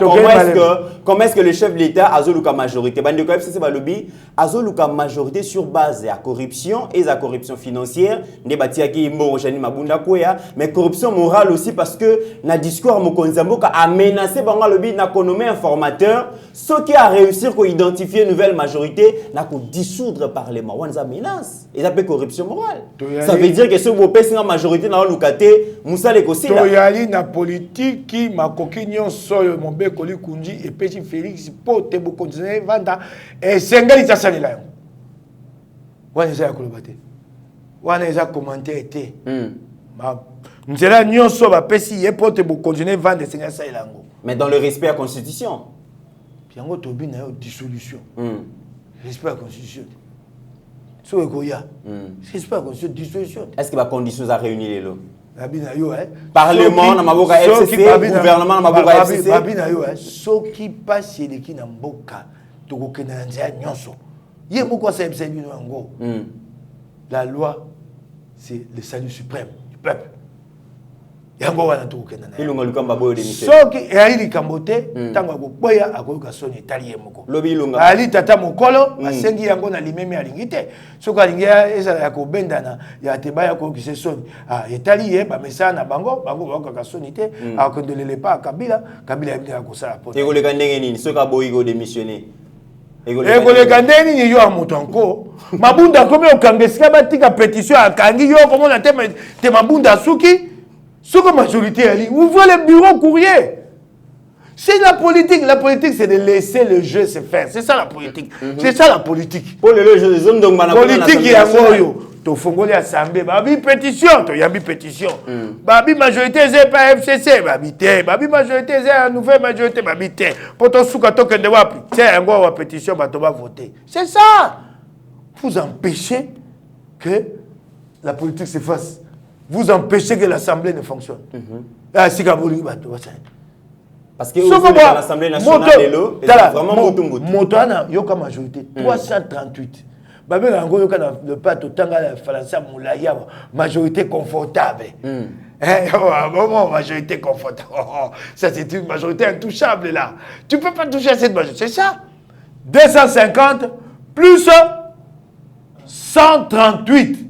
comment est-ce que le chef de l'État azoluka majorité bande ko FCC balobi azoluka majorité sur base ya corruption et la corruption financière ne batiaki mbo Jani Mabunda koya mais corruption morale aussi parce que na discours Mokonzamboka a menacé bango lobi na konomé informateur ce qui a réussi à identifier une nouvelle majorité n'a ko dissoudre parlement wanza menace et ça peut corruption morale. Ça veut dire que ce beau pèse na majorité na lukate Moussa Lekosila toyali na politique qui makoki nyonso mombe koli kunji et petit Félix pote bo continuer vanda et sengali tsasalela yo wana za kolobate wana za commenter été ma nzela nyonso ba pesi ye pote bo continuer vanda sengali tsasalela ngo mais dans le respect à la constitution yango tobi na yo dissolution respect à la constitution so ekoya respect à la constitution dissolution est-ce que ba conditions a réuni les lots Parlement na maboka FCC, gouvernement na maboka FCC. Babina yo soki pasi eleki na mboka tokokena na nzela nyonso. Ye moko sa ebisa bino yango. La loi c'est le salut suprême du peuple. Yango wana tokokena na. Ilunga lukamba boyo démission. Soki eli kambote tango boya akoyoka soni etali ye moko. Lobi ilunga. Ali tata mokolo asengi yango na limemi alingite. Soki alingi eza ya kobendana ya tebaya ko kise soni. Etali ye ba message na bango bakaka soni te akondelele pa Kabila ya kosala pote. Ekoleka ndenge nini soki aboyi ko démissionner. Ekoleka ndenge nini yo amoto anko. Mabunda komi okangesika batika pétition akangi yo komona te mabunda suki. Ce que majorité a dit, ouvrez le bureau courrier. C'est la politique. La politique, c'est de laisser le jeu se faire. C'est ça la politique. C'est ça la politique. Pour le jeu, les hommes donc politique, il y a tu fongoli assemblée, babi pétition, tu y a pétition. Babi majorité c'est pas FCC, babi té, babi majorité c'est nouvelle majorité, babi té. Pour ton souka token de wapi, c'est encore une pétition, bah tu vas voter. C'est ça. Vous empêchez que la politique se fasse. Vous empêchez que l'Assemblée ne fonctionne. Parce que l'Assemblée nationale est là, vraiment Motana, il y a une majorité, 338. Le pâte tanga la français moulaya, majorité confortable. Majorité confortable. Ça, c'est une majorité intouchable là. Tu ne peux pas toucher à cette majorité. C'est ça. 250 plus 138.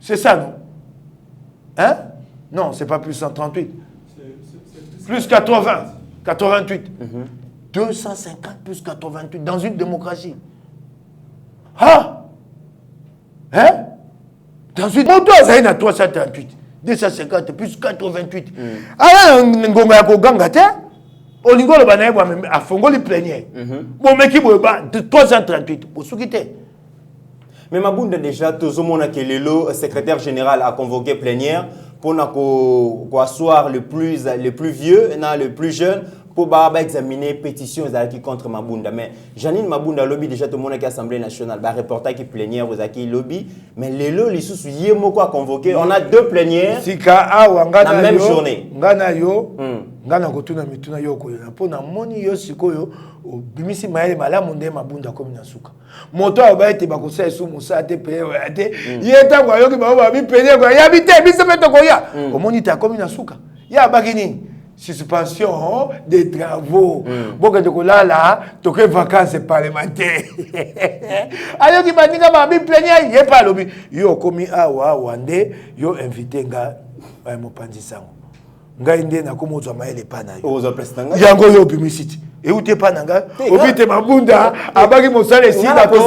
C'est ça, non? Hein? Non, c'est pas plus 138. Plus 80. 88. 250 plus 88 dans une démocratie. Ah! Hein? Dans une démocratie, il y a 338. 250 plus 88. Ah, ngonga ya koganga te. Olingo le banaye bwa a fongo li plénière. Bon meki bo ba 338. Bosuki te. Mais Mabunda déjà, tout le monde que le secrétaire général a convoqué plénière pour asseoir le plus vieux, le plus jeune, pour examiner pétition qui contre Mabunda. Mais Janine Mabunda lobby déjà tout le monde qui Assemblée nationale, reportage qui plénière aux qui lobby. Mais les lots, les sous yémoko a convoqué. On a deux plénières la même journée. Ngana kotuna mituna yoko na pona moni yo sikoyo bimisi maele malamu nde Mabunda komi na suka moto abaite bakosa esu musa te pe ate yeta kwa yoki ba bi pele kwa ya bite biso peto ko ya omoni ta komi na suka ya bakini suspension des travaux boka de kolala toke vacances parlementaires ayoki baninga ba bi plénière ye pa lobi yo komi awa wande yo invité nga mopanzi sango ngai nde na komozwa maele pana yo yango yo bimisiti euté pana nga obite Mabunda abaki mosale sida to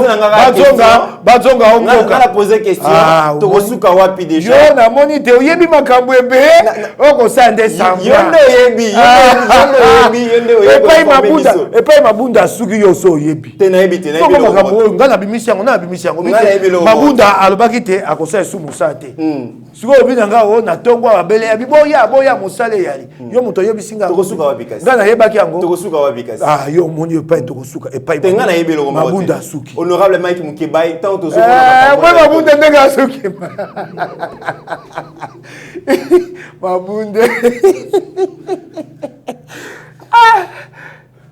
bazonga ongoka na poser question to kosuka wapi déjà yo na moni te oyebi makambo ebe oko sande samba yende yebi epai Mabunda suki yo so yebi te na yebi makambo nga na bimisi yango Mabunda alobaki te akosa esu musa te siko obina nga o na tongo abele ya boya musale yali yo moto yebisinga tokosuka wapi kasi nga na yebaki yango tokosuka wapi kasi yo moni epai tokosuka epai tenga na yebelo Mabunda suki honorable Mike Mukebai tant tozoka moi Mabunda ndenge suki Mabunda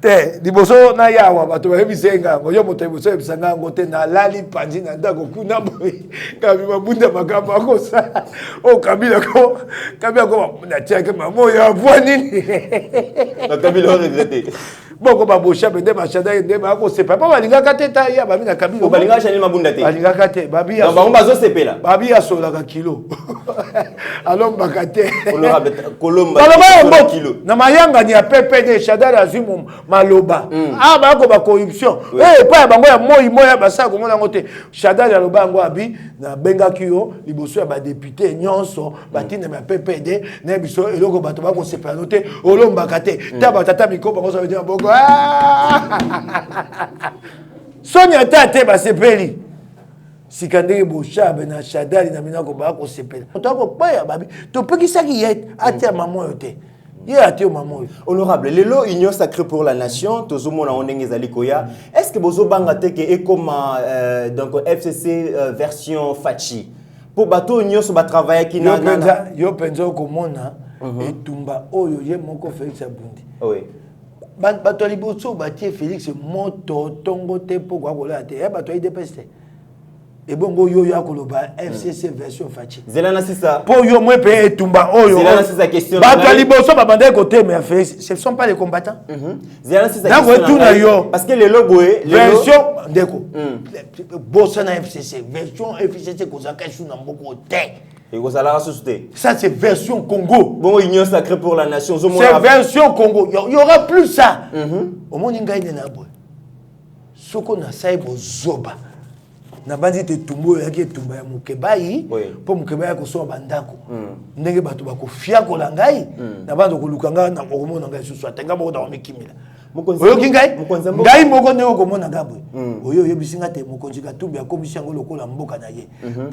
te liboso na yawa bato bayebisenga ngo yo moto liboso yebisanga ngo te na lali panzi na ndako kuna boye kabi mabunda makambo akosa o kabila ko na tiake mamo ya voix nini na kabila regrette boko babosha bende machada ende bako sepa pa balingaka te ta ya babi na kabila o balinga chanel mabunda te balingaka te babi ya ba bazo sepela babi ya sola ka kilo alors bakate honorable kolomba kilo na mayanga ni ya PPD Shadari azimu maloba bako ba corruption pa bango ya moya basa ko ngona ngote Shadari aloba ngo abi na benga kiyo liboso ya ba député nyonso batina ya PPD na biso eloko bato bako sepela note olomba kate ta batata miko bango ça veut dire boko Sonia tate ba sepeli sikandenge boshabe na Shadari na minako bako sepela otako paya babi to pekisa ki yet atia maman yote. Honorable, lelo Union Sacrée pour la Nation, tozomona ondenge ezali koya. Est-ce que bozo banga teke et comme donc FCC version Fachi pour bateau Union so ba travailler ki na yo penzo komona etumba oyo ye moko Félix Abundi. Oui. Bato liboso batie Félix moto tongo te poko akola te bato idepeste. Et bon yo akoloba FCC version Fachi. Zelana sisa. Po yo mwe pe etumba oyo. Zelana sisa question. Bato liboso ba bande côté mais ce ne sont pas les combattants. Zelana sisa question. Parce que le logo est version ndeko. Bosana FCC version FCC kozaka shu na mboko te. Et kozala société. Ça c'est version Congo. Bon Union Sacrée pour la Nation. C'est version Congo. Il y aura plus ça. Au monde ngai na boy. Soko na saibo zoba. Na bandi te tumbo yaki tumba ya mukebai po mukebai ko so bandako ndenge bato bakofia ko langai na bando ko lukanga na okomona ngai susu atenga moko da mikimila oyo kingai ngai moko ndeko komona ngabwe oyo yebisinga te mokonzi ka tumbi akomisi yango lokola mboka na ye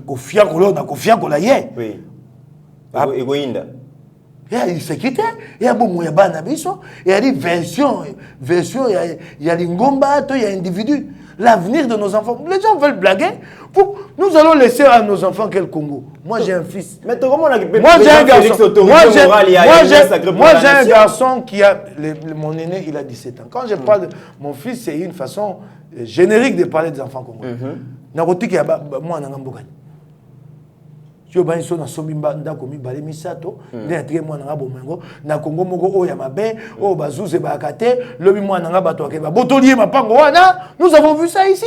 kofia ko lona kofia ko la ye oui egoinda ya isekite ya bomo ya bana biso ya di version ya lingomba to ya individu. L'avenir de nos enfants. Les gens veulent blaguer. Nous allons laisser à nos enfants quel Congo. Moi, j'ai un fils. Mais comment on a moi, j'ai un garçon. Moi, j'ai un garçon qui a... mon aîné, il a 17 ans. Quand je parle de mon fils, c'est une façon générique de parler des enfants congolais. Moi, yo bani so na somimba ndako mibale misato nde atike mwana nga bomengo na Kongo moko o ya mabe o bazuze bakate lobi mwana nga bato akeba botolier mapango wana nous avons vu ça ici.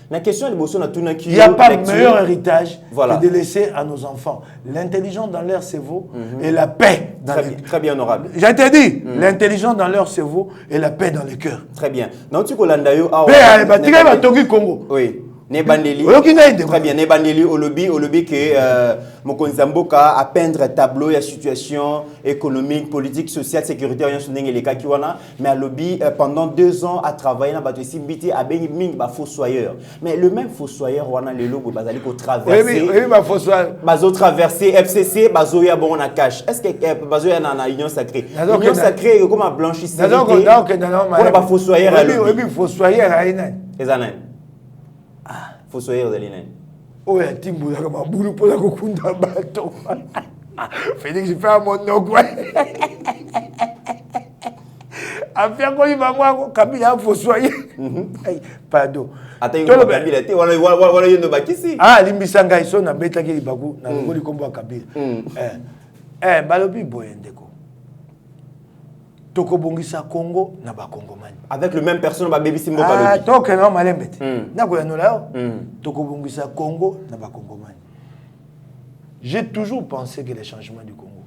La question de Bosso na tuna ki il y a pas meilleur héritage que de laisser à nos enfants l'intelligence dans leur cerveau et la paix dans très bien honorable. J'ai te dit l'intelligence dans leur cerveau et la paix dans le cœur. Très bien. Na tu kolanda yo awa ba tika ba toki Congo. Oui. Nebandeli. Très bien. Nebandeli au lobby que Mokonzi Mboka a peindre tableau ya situation économique, politique, sociale, sécuritaire en sondenge les cas qui wana mais à lobby pendant 2 ans à travailler na bato sibiti a bengi ming ba fossoyeur. Mais le même fossoyeur wana le logo bazali ko traverser. Oui, ba fossoyeur. Bazo traverser FCC, bazo ya bon na cash. Est-ce que bazo ya na Union Sacrée? Union Sacrée comme un blanchisseur. On ba fossoyeur à lobby. Oui, fossoyeur à ina. Ezanen. Fossoyeur de l'INEN. Oh, ya timbu ya kama bulu pola kokunda bato. Félix, je fais un monoko. Afia ko ibango Kabila fossoyeur. Pardon. Attends, Kabila te wala yendo bakisi. Ah, limbisanga iso na betaki libaku na ngoli kombo ya Kabila. Balobi boyendeko. Tokobongisa Congo na ba Congomani. Avec le même personne ba baby simbo balobi. Ah, toke na malembete. Na ko yanola yo. Tokobongisa Congo na ba Congomani. J'ai toujours pensé que les changements du Congo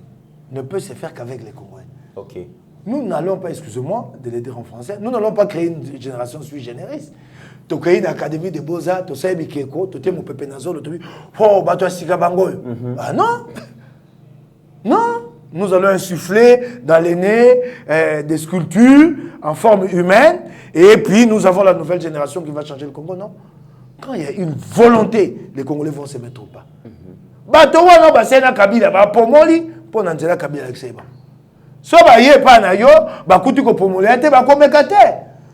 ne peuvent se faire qu'avec les Congolais. OK. Nous n'allons pas, excusez-moi de le dire en français, nous n'allons pas créer une génération sui generis. Tu créer une académie de beaux-arts, tu sais bikeko, tu t'es mon pépé nazolo, tu dis oh bah toi sika bangoyo. Ah non. Non. Nous allons insuffler dans les nez des sculptures en forme humaine et puis nous avons la nouvelle génération qui va changer le Congo, non? Quand il y a une volonté, les Congolais vont se mettre au pas. Batowa no basena Kabila ba pomoli pour nanzela Kabila ekseba. So ba ye pa na yo ba kutu ko pomoli ate ba komeka te.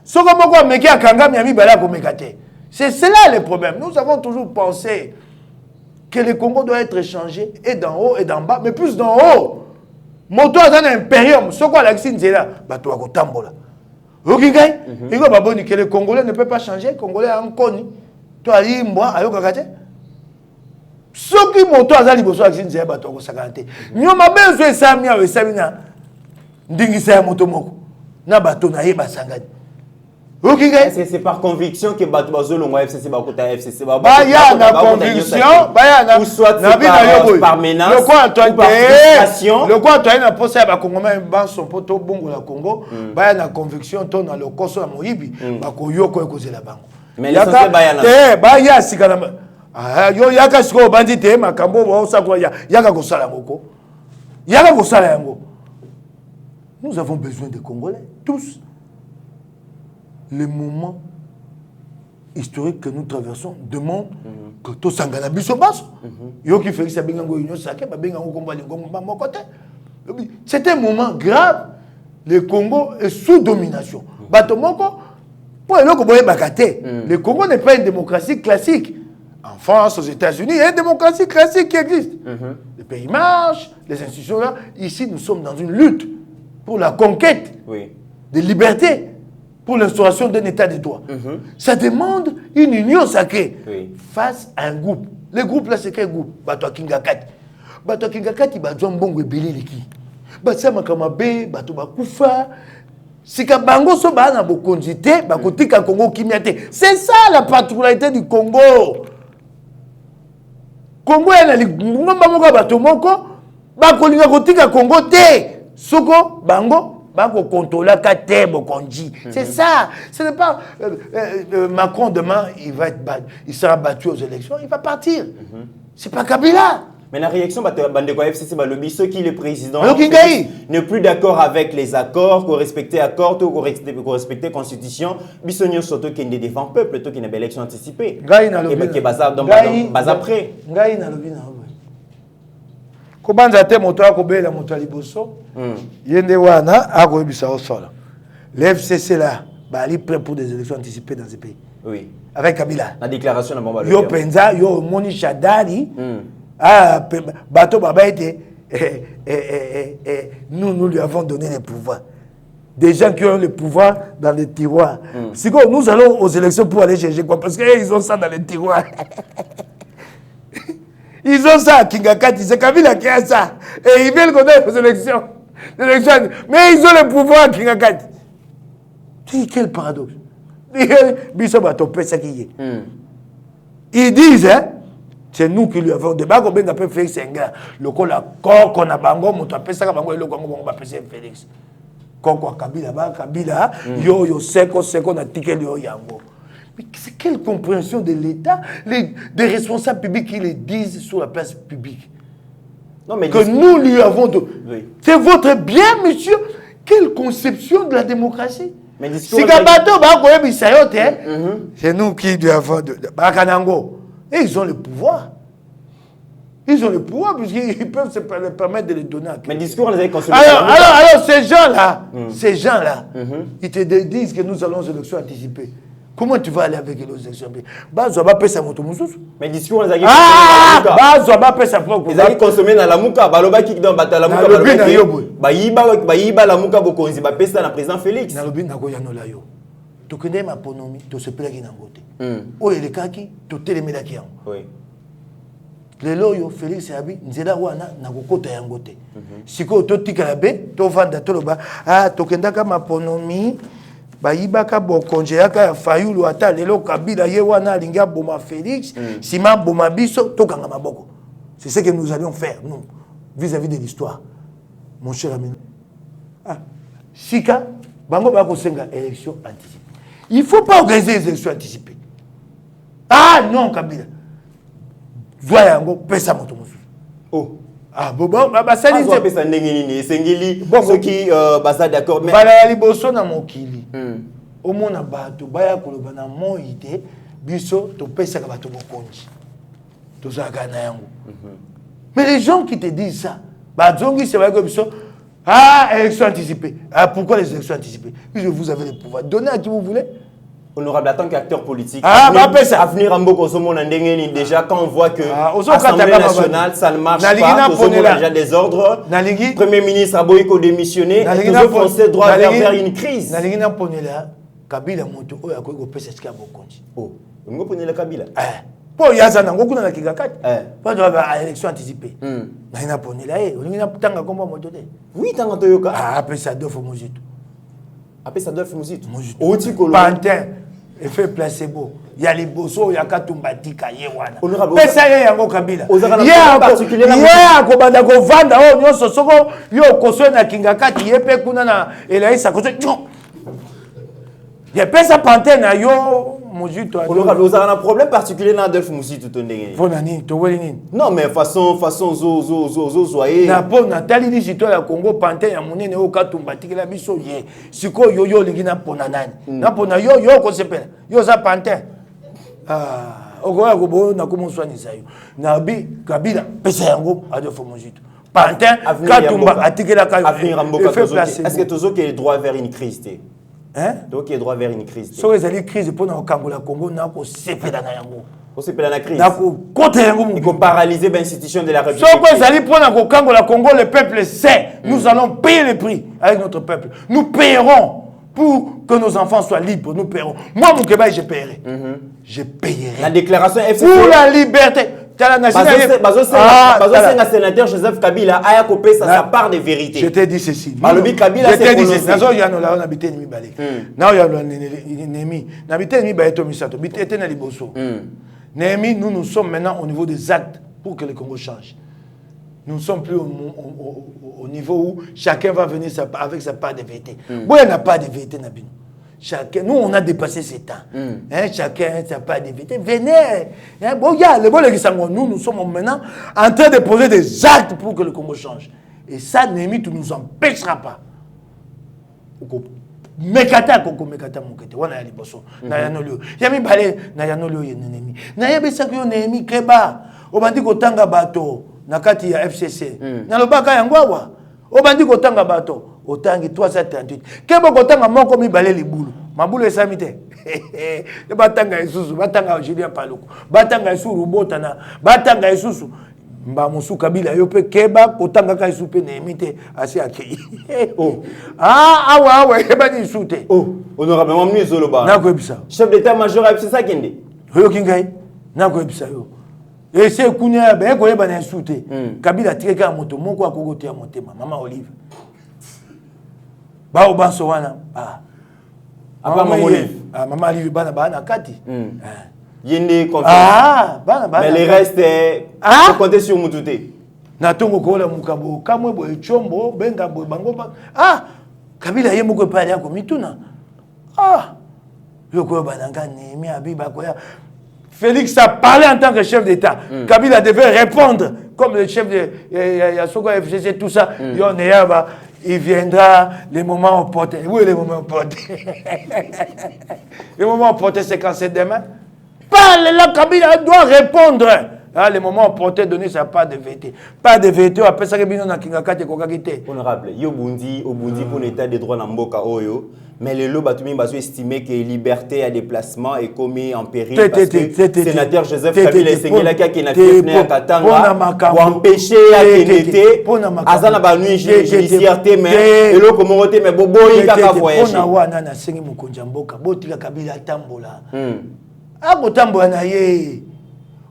So ko moko meki akanga miami bala komeka te. C'est cela le problème. Nous avons toujours pensé que le Congo doit être changé et d'en haut et d'en bas, mais plus d'en haut. Moto azana impérium, soko la nzela bato ko tambola. Ok, il va pas que les Congolais ne peuvent pas changer. Les Congolais ont connu. Tu as dit, moi, ayo kakate. Ce qui monte à Zali Bosso, c'est un bateau qui s'agate. Nous avons besoin de ça, nous avons besoin de ça. Nous avons besoin de ça. Bateau na yeba sangani. Ok, est-ce que c'est par conviction que bateau bazolongo FCC bakota FCC ba ya na conviction, ya na ou soit par menace, le quoi toi par frustration, le quoi toi na posa ba Congolais ban son poto bongo la Congo, ya na conviction to na le koso ya moyibi ba ko yoko ekozela bango. Mais l'essentiel ba ya na ba ya sikana ah yo yaka siko bandi te makambo ba osako ya yaka kosala ngoko. Yaka kosala yango. Nous avons besoin des Congolais tous. Les moments historiques que nous traversons demandent que tout s'engage biso basso. Yo qui fait ça bengango union saké ba bengango komba lingongo ba côté. C'est un moment grave. Le Congo est sous domination. Bato moko pour eloko boye bakate. Le Congo n'est pas une démocratie classique. En France, aux États-Unis, il y a une démocratie classique qui existe. Les pays marchent, les institutions là. Ici, nous sommes dans une lutte pour la conquête de liberté, pour l'instauration d'un état de droit. Ça demande une union sacrée face à un groupe. Le groupe là, c'est quel groupe? Bato Kingakati. Bato Kingakati, bato mbongo ebele leki. Bato makamabe, bato bakufa. Sika bango so ba na bokonjité, bakotika Congo kimiate. C'est ça la particularité du Congo. Congo est la ngomba moko bato moko, bakolinga kotika Congo te. Soko bango bako contrôler kate bokonji. C'est ça. Ce n'est pas Macron demain il sera battu aux élections, il va partir. C'est pas Kabila. Mais la réaction bandeko FCC balobi ceux qui le président n'est plus d'accord avec les accords, qu'on respecte accords, qu'on respecte constitution, bisonyo soto qui ne défend peuple, to qui n'a pas élection anticipée. Et ben qui basa dans basa après. Ngai na lobi na kobanza te moto akobela moto liboso yende wana akoyebisa osola le FCC là bali prêt pour des élections anticipées dans ce pays. Oui, avec Kabila la déclaration na bomba yo penza yo moni Shadari ah bato baba était nous lui avons donné les pouvoirs, des gens qui ont le pouvoir dans les tiroirs. C'est quoi, nous allons aux élections pour aller chercher quoi, parce qu'ils ont ça dans les tiroirs. Ils ont ça à Kingakati, c'est Kabila qui a ça. Et ils veulent qu'on aille aux élections. Mais ils ont le pouvoir à Kingakati. Quel paradoxe. Ils disent, hein, c'est nous qui lui avons débat, qu'on a fait Félix Senga. Le coup, la corps qu'on a bango, on a fait ça, on a fait Félix. Quand Kabila, yo, seko, on a tiqué le yango. Mais c'est quelle compréhension de l'État, des responsables publics qui le disent sur la place publique. Non, mais que nous lui avons... C'est votre bien, monsieur. Quelle conception de la démocratie. Si Gabato, c'est nous qui lui avons... Et ils ont le pouvoir. Ils ont le pouvoir puisqu'ils peuvent se permettre de les donner à quelqu'un. Mais le discours, on les a consommés. Alors, ces gens-là, ils te disent que nous allons aux élections anticipées. Comment tu vas aller avec les élections? Mais le discours, on les a consommés. Ils ont consommé dans la mouka. Baloba qui dans la mouka. Baïba la mouka bokonzi. Ba pesa na président Félix. Nalobi nako yanola yo. Tu connais ma ponomi, tu se plais qui n'a ngote. Oh il est kaki, tu téléméda qui en. Oui. Le loyo Félix abi nzela wana na kokota yango te. Siko to tikala be, to vanda to loba, ah to kendaka ma ponomi. Baïbaka bokonje yaka ya fayulu ata lelo Kabila ye wana alinga boma Félix, sima boma biso to kanga maboko. C'est ce que nous allions faire nous vis-à-vis de l'histoire. Mon cher ami. Ah, sika bango ba ko senga élection anticipée. Il faut pas organiser les élections anticipées. Ah non Kabila. Voyango pesa moto musu. Oh. Ah bon bah ça dit c'est pesa ndengini sengeli ceux qui basa d'accord mais bala liboso na mokili. Au mona bato baya koloba na moite biso to pesa ka bato bokonji. To zaka na yango. Mais les gens qui te disent ça, bah zongi c'est vrai que biso ah élection anticipée. Ah pourquoi les élections anticipées? Puisque vous avez le pouvoir. Donnez à qui vous voulez. Honorable, en tant qu'acteur politique, avenir en Mboko déjà quand on voit que l'Assemblée nationale, ça ne marche pas, il y a déjà des ordres, le Premier ministre a Boyko démissionné, et les Français doivent vers une crise. Kabila moto oyo akoki kopesa esika bokonzi. Oh, ngo ponela Kabila. Po yaza nango kuna na kikakati. Po doit avoir élection anticipée. Na ina ponela olingi na tanga kombo moto te. Oui, tanga toyoka. Apesa Adolphe Muzitu. Apesa Adolphe Muzitu. Oti kolo. Pantin effet placebo. Ya liboso ya katumba tika ye wana. Pesa ye yango Kabila. Ya ko banda ko vanda o nyonso soko yo koso na kingakati ye pe kuna na elaisa koso. Il y a pas ça pantin na yo Muzitu. On a un problème particulier dans Adolphe Muzitu tondenge. Fonani to welini. Non mais façon zo zoyer. Na po na tali ni sito ya Congo pantin ya munene o katumba tikela biso ye. Siko yo ligina pona nani. Na pona yo ko sepela. Yo za pantin. Ogoya ko bo na ko monswani sayo. Na bi Kabila pesa yango Adolphe Muzitu. Pantin katumba atikela ka. Est-ce que tozo qui est droit vers une crise? Donc il est droit vers une crise. So ezali crise pour na Kangola Congo na ko sepela na yango. Ko sepela na crise. Na ko côté yango. Il faut paralyser l'institution de la République. So ko ezali pour na ko Kangola Congo, le peuple sait. Nous allons payer le prix avec notre peuple. Nous payerons pour que nos enfants soient libres. Nous payerons. Moi mon Québec je paierai. Je payerai. La déclaration FCC pour la liberté. Un sénateur Joseph Kabila a coupé sa part de vérité. Je t'ai dit ceci. Kabila s'est prononcé. Nous sommes maintenant au niveau des actes pour que le Congo change. Nous ne sommes plus au niveau où chacun va venir avec sa part de vérité. Bon, il n'y a pas de vérité. Chacun, nous on a dépassé ces temps. Chacun n'a pas de vérité. Venez. Nous sommes maintenant en train de poser des actes pour que le Congo change. Et ça, Némi, tu ne nous empêchera pas. Mekata koko mekata mokete wana ya liboso na yanolio yami bale na yanolio yenemi na yebisa ko Némi keba obandi kotanga bato na kati ya FCC na lobaka yango awa obandi kotanga bato otangi 338 kebo kotanga moko mibale libulu mabulu esami te batanga esusu batanga Julien Paluku batanga esuru botana batanga esusu mba musu Kabila yo pe keba kotanga ka esu pe Némi te asi akei awa eba ni sute honorable mamnu zoloba na ko ebisa chef d'état-major c'est ça kende yo kingai na ko ebisa yo ese kunya be ko eba na sute Kabila tireka moto moko akogote ya motema mama Olive ba obanso wana mama Olive mama Olive bana kati yende confiance bana mais le reste faut compter sur Mutute na tongo ko la mukabo kamwe boye chombo benga boye bango Kabila ye moko pale yako mituna yo ko bananga Némi abiba ko ya Félix a parlé en tant que chef d'État. Kabila devait répondre comme le chef de Yasoko FCC, tout ça. Il viendra les moments opportuns. Oui, les moments opportuns. Les moments opportuns, c'est quand c'est demain. Parle là, Kabila doit répondre. Les moments opportuns, donner sa part de vérité. Pas de vérité, on appelle ça que bien on a kingakate kokagite. Honorable, yo bundi pour l'état des droits n'amboka oyo. Mais le lot batumi baso estimé que liberté à déplacement est commis en péril parce que sénateur Joseph Kabila Sengela qui na fiefne à Katanga pour empêcher à Kenete azana ba nuit judiciaire mais le komorote mais bobo kaka voyage pona wana na sengi mukonja mboka botika Kabila tambola ako tambola na ye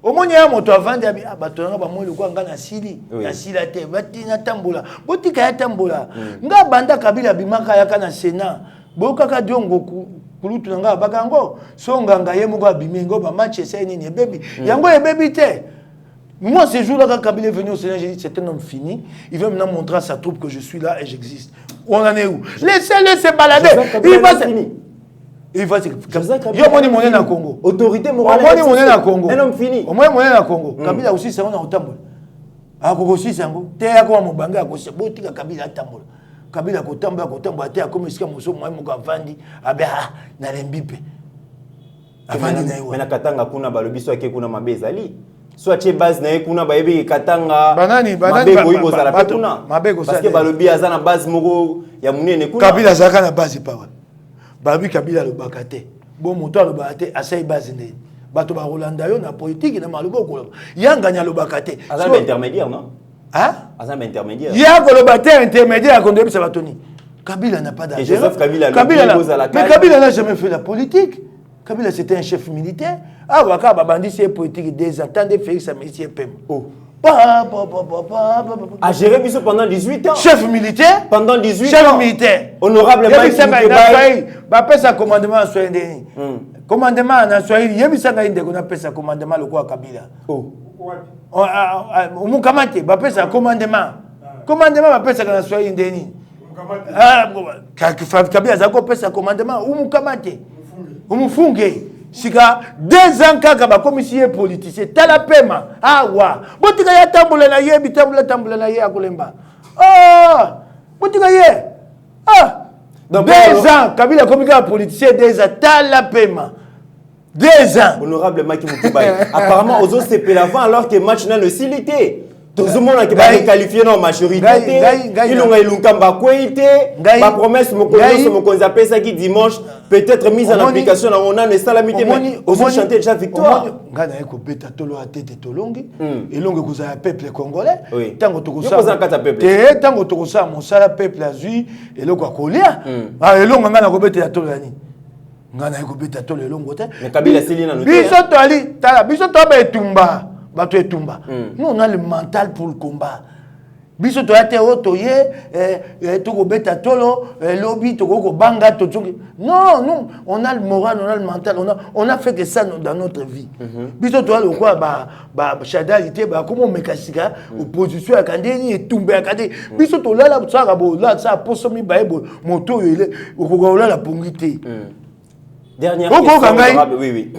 omoni ya moto avandi abi bato nga ba mwelo kwa nga na sili na sila te batina tambola botika ya tambola nga banda Kabila bimaka yaka na Sénat bokaka diongo kulutu nga bakango songa ye moko abimingo ba match essaye nini baby yango e baby te. Moi ce jour là quand Kabila est venu au Sénat j'ai dit c'est un homme fini, il veut maintenant montrer à sa troupe que je suis là et j'existe. On en est où? Laissez-le se balader. Il va se yo moni monene na Congo autorité morale moni monene na Congo un homme fini au moins monene na Congo Kabila aussi c'est on a otambola akoko aussi sango te akoma mobanga akose botika Kabila atambola Kabila kotambola te akomi sika moso moi moko avandi abe na lembipe avandi na yo mais na Katanga kuna balobi so ake kuna mabezali so atie base na kuna bayebi Katanga banani boyibo za la kuna parce que balobi azana base moko ya munene kuna Kabila zaka na base pa wana babi Kabila lo bakate bon moto le baté asai bazine bato ba Rolanda yo na politique na malubo ko yanga nya lo bakate azam intermédiaire non hein azam intermédiaire yanga lo baté intermédiaire ko ndebisa batoni Kabila n'a pas d'argent. Joseph Kabila mais Kabila n'a jamais fait la politique. Kabila c'était un chef militaire. Ah waka babandi c'est politique des attendez Félix Amisi Pem. Oh. A géré Bissot pendant 18 ans. Chef militaire. Pendant 18 ans. Chef militaire. Honorable Mike Moukebaye. Bah sa commandement en Swahili. Commandement en Swahili. Yebisa nga inde qu'on appelle sa commandement le quoi Kabila. Oh. Mukamate. Bah sa commandement. Commandement bah sa en Swahili indeni. Kabila zako pesa commandement ou Mukamate. Umufunge. Sika 2 ans kaka ba commissaire politicien tala pema awa botika ya tambula na ye bitambula na ye akolemba botika ye 2 ans Kabila komika politicien 2 ans tala pema 2 ans honorable Maki Moukebaye apparemment aux autres c'est l'avant alors que match n'a le silité tout le monde qui va qualifier dans majorité il ont eu l'unkamba kwete ma promesse mon konzape ça qui dimanche peut-être mise en application on a les salamité mais aux autres chanter déjà victoire ngana eko beta tolo atete tolongi elonge kuza peuple congolais tango tokosa mosala peuple azui eloko akolia elonga ngana ko beta tolo yani ngana eko beta tolo elongo te mais Kabila Selina no biso to ali tala biso to ba etumba bato etumba nous on a le mental pour le combat biso to ate otoye toko beta tolo lobby toko banga totungi non on a le moral on a le mental on a fait que ça dans notre vie biso to le quoi ba chadalité ba comment mekasika opposition ya kandeni etumba ya kande biso to lala tsaka bo la ça posomi ba moto yele okoka la pongité dernière question oui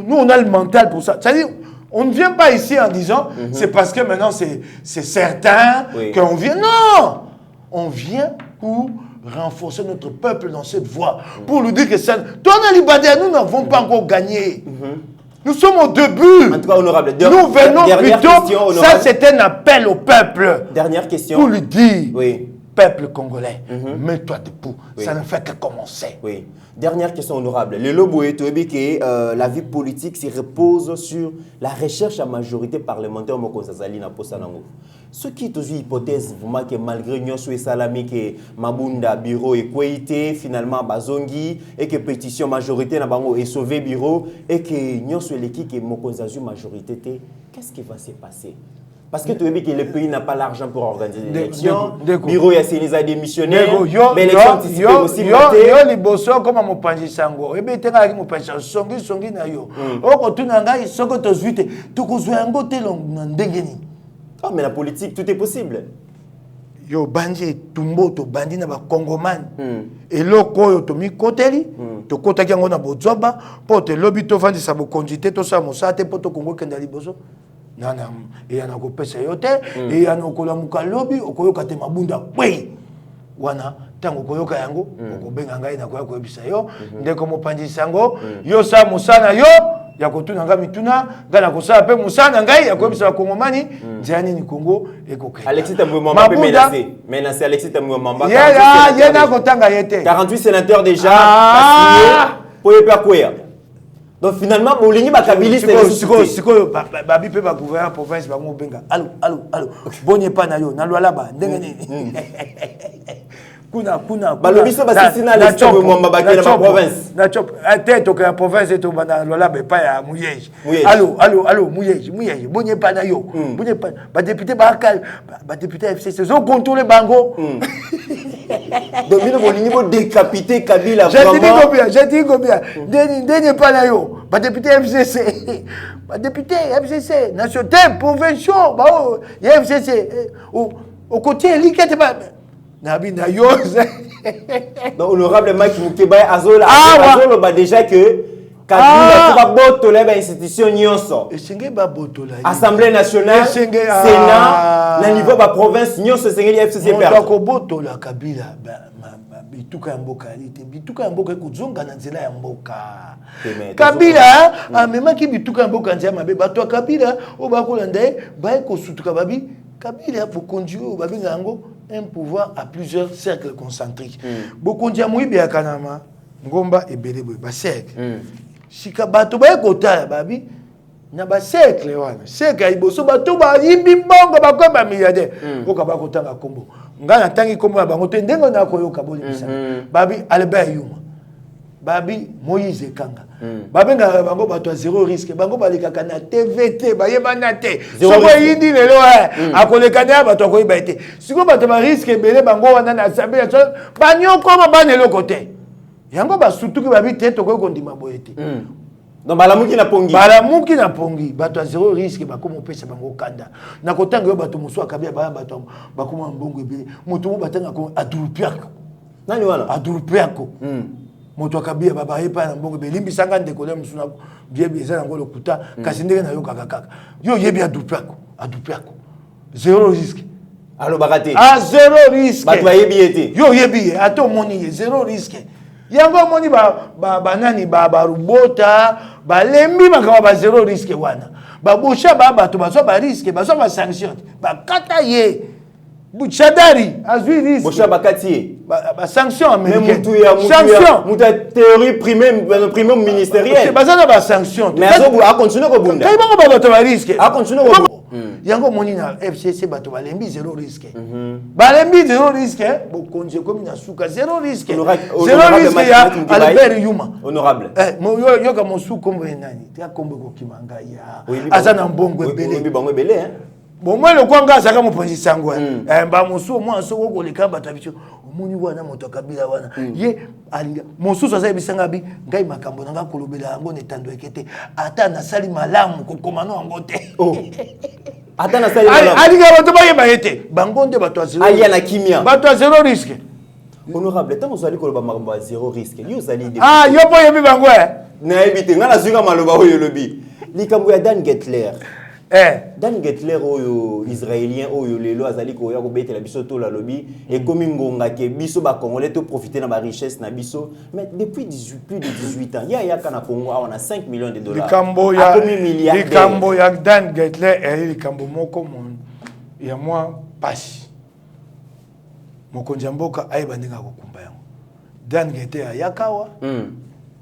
nous on a le mental pour ça c'est-à-dire on ne vient pas ici en disant c'est parce que maintenant c'est certain qu'on vient. Non! On vient pour renforcer notre peuple dans cette voie. Pour lui dire que ça... Toi, nous n'avons pas encore gagné. Nous sommes au début. En tout cas, honorable. Nous venons plutôt... Ça, c'est un appel au peuple. Dernière question. Pour lui dire... Peuple congolais, mets-toi debout. Ça ne fait que commencer. Oui. Dernière question honorable. Le lobo est que la vie politique se repose sur la recherche à majorité parlementaire au Mokosazali na Posanango. Ce qui est une hypothèse, vraiment, que malgré Nyonso et Salami, que Mabunda, Bureau et Kouéité, finalement, Bazongi, et que pétition majorité na bango et sauvé Bureau, et que Nyonso et l'équipe que Mokosazu majorité, qu'est-ce qui va se passer? Parce que tu veux dire que le pays n'a pas l'argent pour organiser l'élection. Bureau ya Sénéza démissionné. Mais l'élection anticipée aussi. Yo liboso comme mon panji sango. Et bien tenga mon panji songi na yo. Oko tunanga isoko to zuite. To kozwa ngo te long ndengeni. Ah mais la politique tout est possible. Yo bandi tumbo to bandi na ba Congoman. Et loko yo to mi koteli. To kotaki ngo na bozoba po te lobby to fandi sa bo konjité to sa mosate po to Congo kenda liboso. Nana et ana ko pesa yote et ana ko la mukalobi okoyoka te mabunda kwe wana tango koyoka yango okobenga ngai na koya ko ebisa yo ndeko mopanzi sango yo sa musana yo ya kotuna nga mituna ngana ko sa pe musana ngai ya ko ebisa Kongomani ndiani ni Congo ekoke Alexis Tambwe Mwamba menacé Alexis Tambwe Mwamba yena ko tanga yete 48 sénateurs déjà passés pour pas quoi. Donc finalement, Moulini Bakabili c'est siko babi pe ba gouvernement province ba mo benga. Allô. Bonye pa na yo, na lwa laba, ndenge nini. Kuna. Balobiso basisina la chop Mwamba bakela na province. Na chop. Ate to ka province to bana lwa laba pa ya Mouyeji. Allô, Mouyeji. Bonye pa na yo. Bonye pa ba député ba député FCC zo contrôler bango. Donc bino Moulini bo décapiter Kabila vraiment. J'ai dit combien. Deni pa na yo. Ba député FCC. Ba député FCC national provincial ba o FCC au côté likete ba Nabina Yose. Donc, honorable Mike Moukebaye, Azolo a déjà que Kabila va botoler l'institution Nyonso. Assemblée nationale, Sénat, le niveau de la province, Nyonso, c'est FCC. Donc, botola Kabila, bituka mboka alite, bituka mboka kuzonga na nzela ya mboka. Kabila, même qui bituka mboka nzela mabe, bato Kabila, obakolanda, ba ko sutuka babi, Kabila pour conduire au babingango un pouvoir à plusieurs cercles concentriques. Beaucoup de Moïbi à Kanama, ngomba ebele boye ba cercle sika bato ba ekotala babi na ba cercle wana cercle iboso bato ba yimbi mbongo ba ko ba milliardaire oka ba kotanga kombo ngana tangi kombo ba ngote ndengo na koyoka boli bisa babi Albert Yuma babi Moïse Kanga babenga bango bato zéro risque bango balikaka na TVT bayebana te soko yindi lelo akoleka na bato akoyeba te siko bato ba risque ebele bango wana na sabe banyoko babane lokote yango basutuki babi te tokoki kondima boye te donc balamuki na pongi bato zéro risque bakoma opesa bango kanda na kotanga yo bato mosu akabia baya bato bakoma mbongo ebele moto mo batanga ko adulupiako nani wana adulupiako moto akabia baba yepa na mbongo belimbi sanga ndeko le musuna biebi eza ngo lokuta kasi ndenge na yo kaka yo yebi adulupiako zéro risque allo bakate zéro risque bato bayebi ete yo yebi ato moni zéro risque yango moni banani barubota balembi makaba ba zéro risque wana babusha bato bazwa ba risque bazwa ba sanction bakata ye Buchadari azui risque bosha bakati ba sanction américaine sanction muta théorie primaire ministérielle bazana ba sanction mais azo a continuer ko bunda kay bango bato ba risque a continuer ko yango moni na FCC bato balembi zéro risque balembi zéro risque bo konje comme na suka zéro risque ya Albert Yuma honorable yo ka mosu kombo nani te kombo ko kimanga ya azana mbongo ebele hein bon moi le kwanga saka mopanzi sango ba mosu moi soko ko leka bato biso omoni wana moto kabila wana ye alinga mosu so sa bisanga bi ngai makambo nanga kolobela yango netando ekete ata na sali malamu ko komano yango te ata na sali malamu alinga bato ba yeba yete bango nde bato zéro alia na kimia bato zéro risque honorable tant ozali koloba makambo zéro risque yo zali yo po yebi bango na ebite ngana zuka maloba oyo lobi likambo ya Dan Gettler Dan Gettler oyo israélien oyo lelo azali ko ya ko betela biso to la lobby et comme ngonga ke biso ba congolais to profiter na ba richesse na biso mais depuis plus de 18 ans ya kana Congo on a 5 millions de dollars likambo ya Dan Gettler likambo moko mon ya moi pasi mokonzi mboka ayebandinga ko kumba yango Dan Gettler yakawa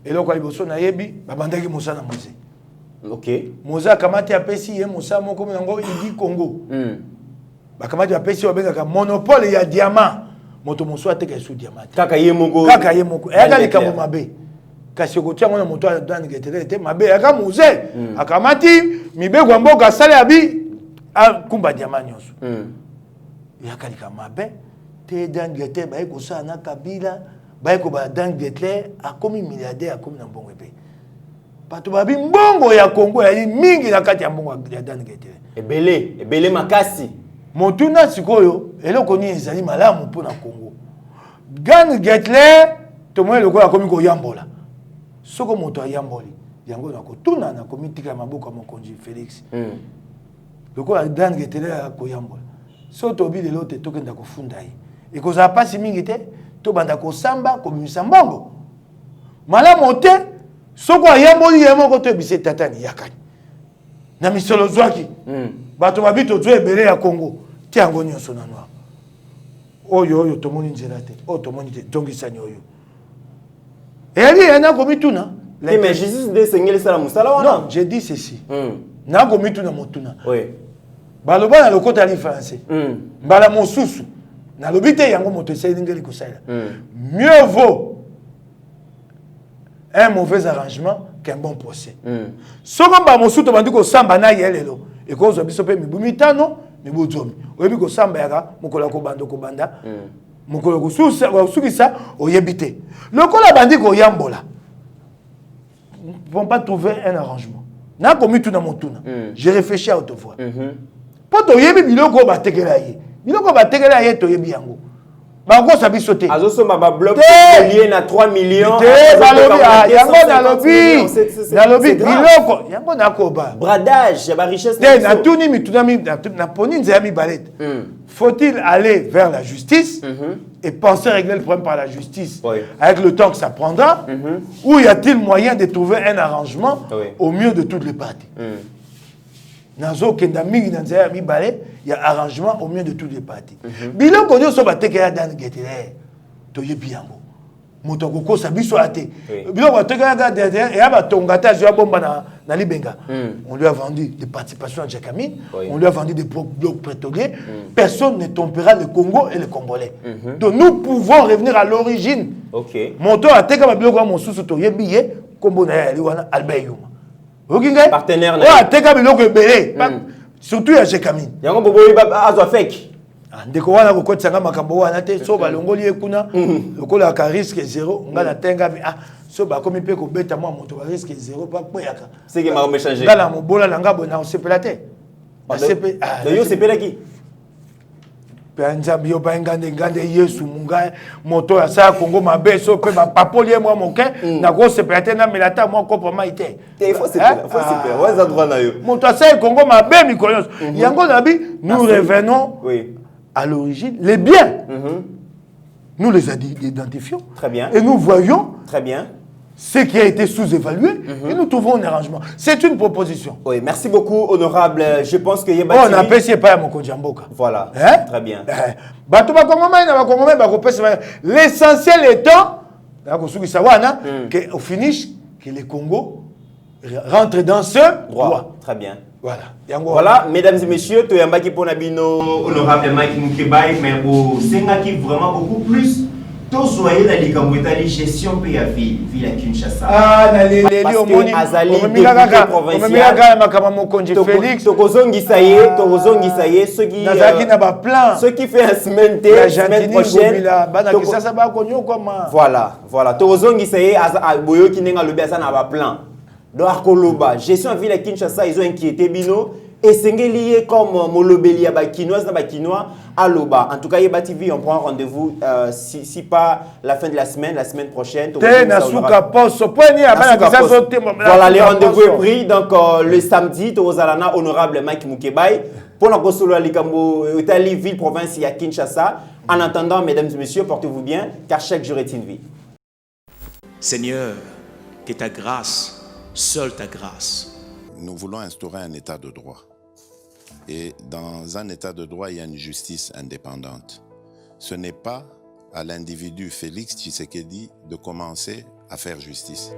eloko liboso na yebi babandaki mosana mose OK. Moza kamati apesi ye Mosa moko nango Idi Congo. Bakamati apesi obengaka monopole ya diamant. Moto moso ateka su diamant. Kaka ye moko. Eka likambo mabe. Kasi okotia ngona moto ya Dan Gettler te mabe aka muze. Akamati mibego mboka sale abi kumba diamant nyonso. Yaka likambo mabe te Dan Gettler ba eko sa na Kabila ba eko ba Dan Gettler akomi milliardaire akomi na mbongo epe. Pato babi mbongo ya Congo ya mingi na kati ya mbongo ya Dan Gettler. Ebele makasi. Motuna sikoyo eloko ni ezali malamu mpona Congo. Dan Gettler tomoye loko ya komi ko yambola. Soko moto ayamboli yango na kotuna na komitika maboko mokonzi Félix. Loko ya Dan Gettler ko yambola. So tobi lelo te tokenda kofunda ye. Ekozala pasi mingi te to banda ko samba ko misa mbongo. Malamu te soko ayamboli ye moko to bise tatani yakani na misolo zwaki bato babito zo ebele ya Congo ti yango nyonso na noa oyo tomoni nzela te o tomoni te tongisani oyo eli yana komituna mais Jésus de sengeli sala musala wana non j'ai dit ceci na komituna motuna oui baloba na lokota li français mbala mosusu na lobite yango moto eseli ngeli kosala mieux vaut un mauvais arrangement qu'un bon procès. Soko ba mosuto bandi ko samba na yelelo e ko zo biso pe mibu mitano mibu zomi. Oyebi ko samba yaka mokola ko bando ko banda. Mokola ko susa ko sukisa oyebite. Lokola bandi ko yambola. Vont pas trouver un arrangement. Na komi tout na motuna. J'ai réfléchi à haute voix. Poto yebi biloko ba tekela ye. Biloko ba tekela ye to yebi yango. Bango sabi sauter. Azo soma ba bloc lié na 3 millions. Yango na lobi biloko yango na koba. Bradage ba richesse na tuni mitunami na poni nzaya mi balette. Faut-il aller vers la justice et penser régler le problème par la justice avec le temps que ça prendra ou y a-t-il moyen de trouver un arrangement au mieux de toutes les parties? Nazo kenda mingi na nzaya mi balette il y a arrangement au mieux de toutes les parties. Biloko nyo so bateke ya Dan Gettler to yebi yango. moto akokosa biso ate biloko atekaka derrière et abatonga ta azwa bomba na libenga. On lui a vendu des participations à Djakamine, on lui a vendu des blocs pétroliers. Personne ne tombera le Congo et les Congolais. Donc nous pouvons revenir à l'origine. Moto ateka biloko mosusu to yebiye kombo na ya liwana Albert Yuma. Okinga partenaire na ateka biloko ebele surtout à Djakamine. Yango bobo azwa fake. Ndeko wana kokotisanga makambo wana te so balongoli ekuna lokola ka risque zéro ngala tenga so ba komi pe ko beta moi moto ba risque zéro pa poyaka c'est que m'a changer ngala mobola langa bona on sepela te ba sepe yo sepela ki penza bio ba ngande Yesu munga moto ya sa Congo mabe so pe ba papoli moi moke na ko sepela te na melata moi kopo maite il faut sepela waza droit na yo moto sa Congo mabe mikonyos yango nabi nous revenons à l'origine, les biens, nous les identifions. Très bien. Et nous voyons très bien ce qui a été sous-évalué et nous trouvons un arrangement. C'est une proposition. Oui, merci beaucoup, honorable. Je pense que on apprécie pas mon Kodjamboka. Voilà, très bien. L'essentiel étant, qu'au finish, que le Congo rentre dans ce droit. Très bien. Voilà, mesdames et messieurs, Toyambaki Ponabino, honorable Mike Mukebai, mais au Sengaki vraiment beaucoup plus. Tous voyez la Likamboutali gestion PAV, Villa Kinshasa. Ah, Azali, Félix. Tokozongi saye, ceux qui fait un semaine prochaine. Voilà. Tokozongi saye, Boyo qui n'est pas le béasa n'a pas plan. Donc, Koloba, gestion Villa Kinshasa, ils ont inquiété Bino. Et c'est lié comme Molobeli à Bakinois, à Loba. En tout cas, Yeba TV, on prend rendez-vous si pas la fin de la semaine prochaine. Voilà, les rendez-vous est pris. Donc, le samedi, Tozalana, honorable Mike Mukebai, pour la Gosolo Likambo, Italie, ville, province, à Kinshasa. En attendant, mesdames et messieurs, portez-vous bien, car chaque jour est une vie. Seigneur, que ta grâce, seule ta grâce. Nous voulons instaurer un état de droit. Et dans un état de droit, il y a une justice indépendante. Ce n'est pas à l'individu Félix Tshisekedi de commencer à faire justice.